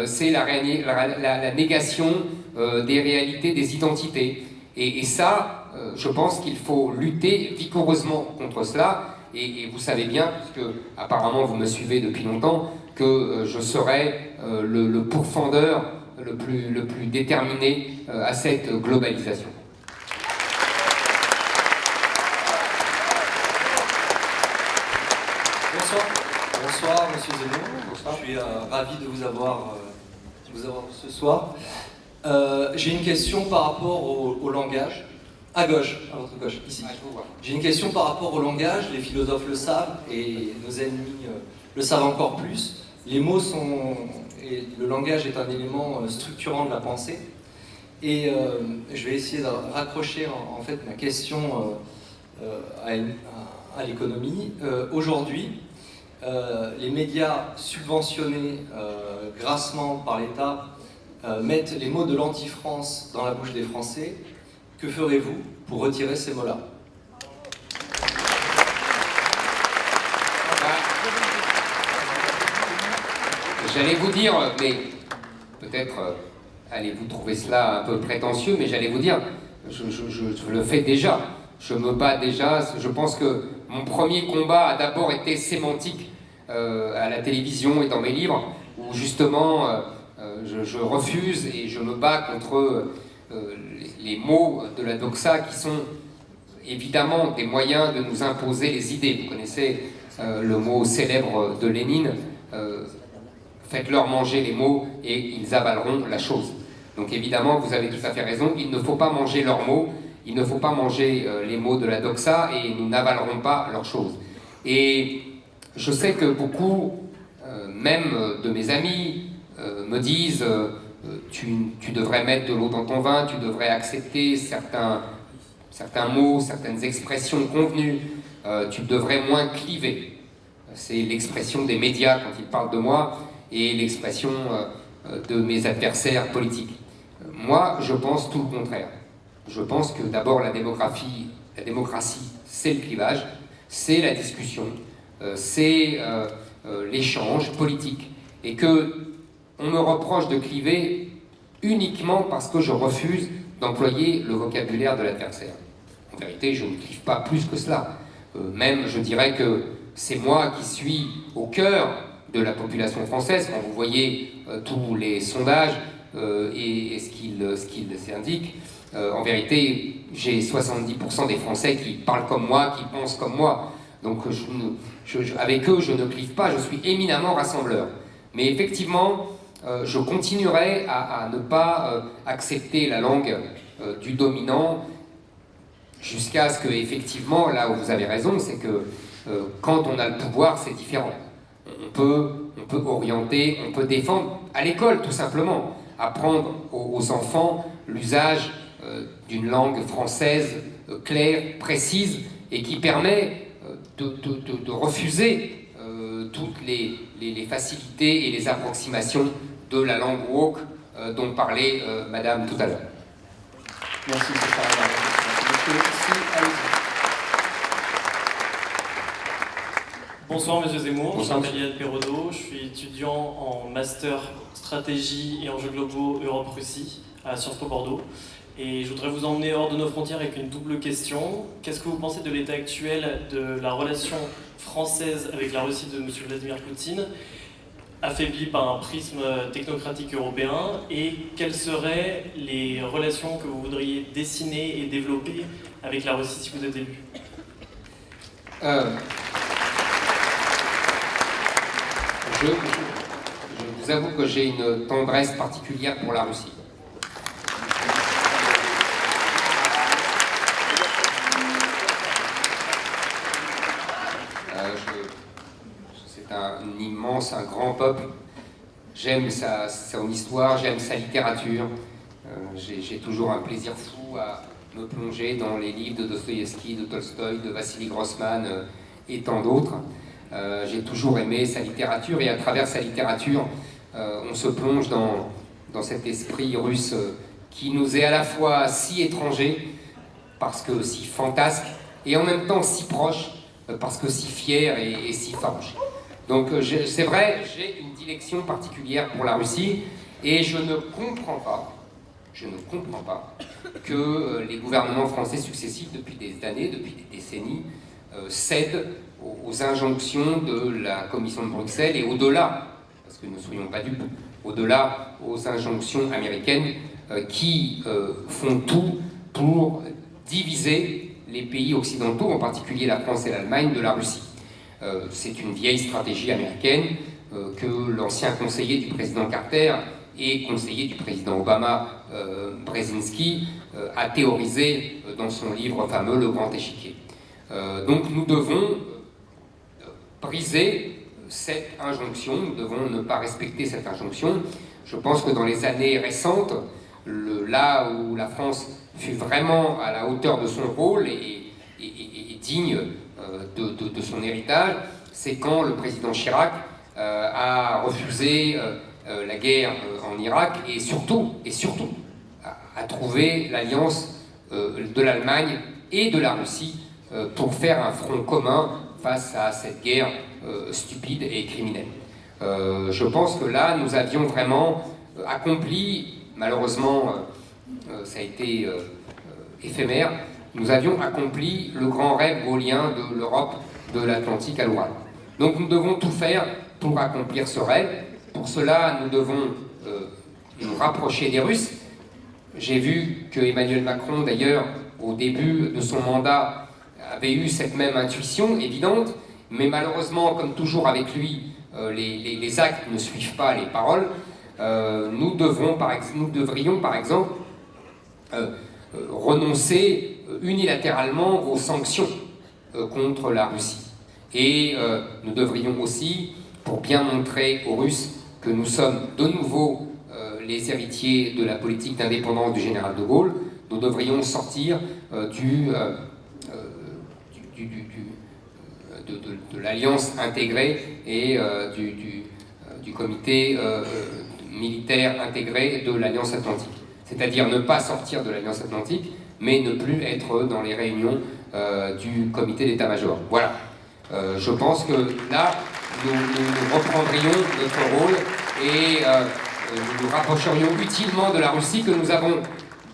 C'est la négation des réalités des identités. Et ça, je pense qu'il faut lutter vigoureusement contre cela. Et vous savez bien, puisque apparemment vous me suivez depuis longtemps, que je serai le pourfendeur le plus déterminé à cette globalisation. Bonsoir, monsieur Zemmour. Bonsoir. Je suis ravi de vous avoir ce soir. J'ai une question par rapport au langage. À gauche, à votre gauche, ici. J'ai une question par rapport au langage. Les philosophes le savent et nos ennemis le savent encore plus. Les mots et le langage est un élément structurant de la pensée. Et je vais essayer de raccrocher en fait ma question à l'économie. Aujourd'hui, les médias subventionnés grassement par l'État mettent les mots de l'anti-France dans la bouche des Français. Que ferez-vous pour retirer ces mots-là ? J'allais vous dire, mais peut-être allez-vous trouver cela un peu prétentieux, mais j'allais vous dire, je le fais déjà. Je me bats déjà. Je pense que mon premier combat a d'abord été sémantique à la télévision et dans mes livres, où justement je refuse et je me bats contre les mots de la doxa qui sont évidemment des moyens de nous imposer les idées. Vous connaissez le mot célèbre de Lénine, faites-leur manger les mots et ils avaleront la chose. Donc évidemment, vous avez tout à fait raison, il ne faut pas manger leurs mots, il ne faut pas manger les mots de la doxa et nous n'avalerons pas leurs choses. Et je sais que beaucoup, même de mes amis, me disent tu devrais mettre de l'eau dans ton vin, tu devrais accepter certains mots, certaines expressions convenues, tu devrais moins cliver. C'est l'expression des médias quand ils parlent de moi et l'expression de mes adversaires politiques. Moi, je pense tout le contraire. Je pense que d'abord la démocratie, c'est le clivage, c'est la discussion, c'est l'échange politique, et que on me reproche de cliver uniquement parce que je refuse d'employer le vocabulaire de l'adversaire. En vérité, je ne clive pas plus que cela. Même, je dirais que c'est moi qui suis au cœur de la population française. Quand vous voyez tous les sondages et ce qu'ils indiquent, en vérité, j'ai 70% des Français qui parlent comme moi, qui pensent comme moi. Donc avec eux, je ne clive pas, je suis éminemment rassembleur. Mais effectivement, je continuerai à ne pas accepter la langue du dominant jusqu'à ce que, effectivement, là où vous avez raison, c'est que quand on a le pouvoir, c'est différent. On peut orienter, on peut défendre à l'école, tout simplement, apprendre aux enfants l'usage d'une langue française claire, précise, et qui permet de refuser toutes les facilités et les approximations de la langue woke dont parlait Madame tout à l'heure. Merci, c'est ça. Bonsoir Monsieur Zemmour, Bonsoir. je m'appelle Yann Perrodo, je suis étudiant en master stratégie et enjeux globaux Europe-Russie à Sciences Po Bordeaux. Et je voudrais vous emmener hors de nos frontières avec une double question. Qu'est-ce que vous pensez de l'état actuel de la relation française avec la Russie de M. Vladimir Poutine, affaiblie par un prisme technocratique européen, et quelles seraient les relations que vous voudriez dessiner et développer avec la Russie si vous êtes élu? Je vous avoue que j'ai une tendresse particulière pour la Russie. C'est un grand peuple. J'aime son histoire, j'aime sa littérature. J'ai toujours un plaisir fou à me plonger dans les livres de Dostoïevski, de Tolstoï, de Vassili Grossman et tant d'autres. J'ai toujours aimé sa littérature, et à travers sa littérature, on se plonge dans cet esprit russe qui nous est à la fois si étranger, parce que si fantasque, et en même temps si proche, parce que si fier et si farouche. Donc c'est vrai, j'ai une dilection particulière pour la Russie, et je ne comprends pas que les gouvernements français successifs depuis des années, depuis des décennies, cèdent aux injonctions de la Commission de Bruxelles, et au-delà, parce que ne soyons pas dupes, au-delà aux injonctions américaines qui font tout pour diviser les pays occidentaux, en particulier la France et l'Allemagne, de la Russie. C'est une vieille stratégie américaine que l'ancien conseiller du président Carter et conseiller du président Obama, Brzezinski, a théorisé dans son livre fameux Le Grand Échiquier. Donc nous devons briser cette injonction, nous devons ne pas respecter cette injonction. Je pense que dans les années récentes, là où la France fut vraiment à la hauteur de son rôle et digne de son héritage, c'est quand le président Chirac a refusé la guerre en Irak, et surtout a trouvé l'alliance de l'Allemagne et de la Russie pour faire un front commun face à cette guerre stupide et criminelle. Je pense que là, nous avions vraiment accompli, malheureusement, ça a été éphémère, nous avions accompli le grand rêve gaullien de l'Europe de l'Atlantique à l'Oural. Donc nous devons tout faire pour accomplir ce rêve. Pour cela, nous devons nous rapprocher des Russes. J'ai vu que Emmanuel Macron, d'ailleurs, au début de son mandat, avait eu cette même intuition évidente, mais malheureusement, comme toujours avec lui, les actes ne suivent pas les paroles. Nous devrions, par exemple, renoncer unilatéralement aux sanctions contre la Russie. Et nous devrions aussi, pour bien montrer aux Russes que nous sommes de nouveau les héritiers de la politique d'indépendance du général de Gaulle, nous devrions sortir de l'alliance intégrée et du comité militaire intégré de l'Alliance Atlantique. C'est-à-dire ne pas sortir de l'Alliance Atlantique, mais ne plus être dans les réunions du comité d'état-major. Voilà. Je pense que là, nous reprendrions notre rôle et nous nous rapprocherions utilement de la Russie que nous avons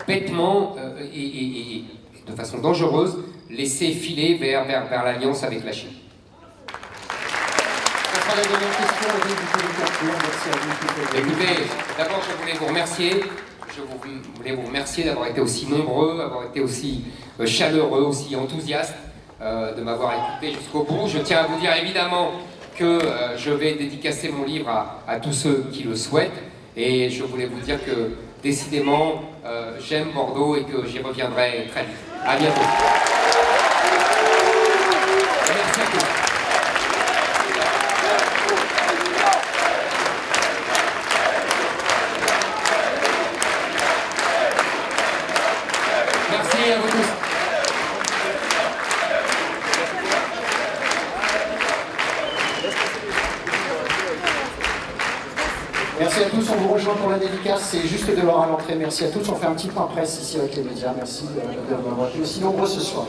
bêtement et de façon dangereuse laissé filer vers l'alliance avec la Chine. Écoutez, d'abord je voulais vous remercier. Je voulais vous remercier d'avoir été aussi nombreux, d'avoir été aussi chaleureux, aussi enthousiastes, de m'avoir écouté jusqu'au bout. Je tiens à vous dire évidemment que je vais dédicacer mon livre à tous ceux qui le souhaitent. Et je voulais vous dire que, décidément, j'aime Bordeaux et que j'y reviendrai très vite. À bientôt. Merci à tous. Merci à vous tous. Merci à tous, on vous rejoint pour la dédicace, c'est juste dehors à l'entrée. Merci à tous, on fait un petit point presse ici avec les médias. Merci de m'avoir été aussi nombreux ce soir.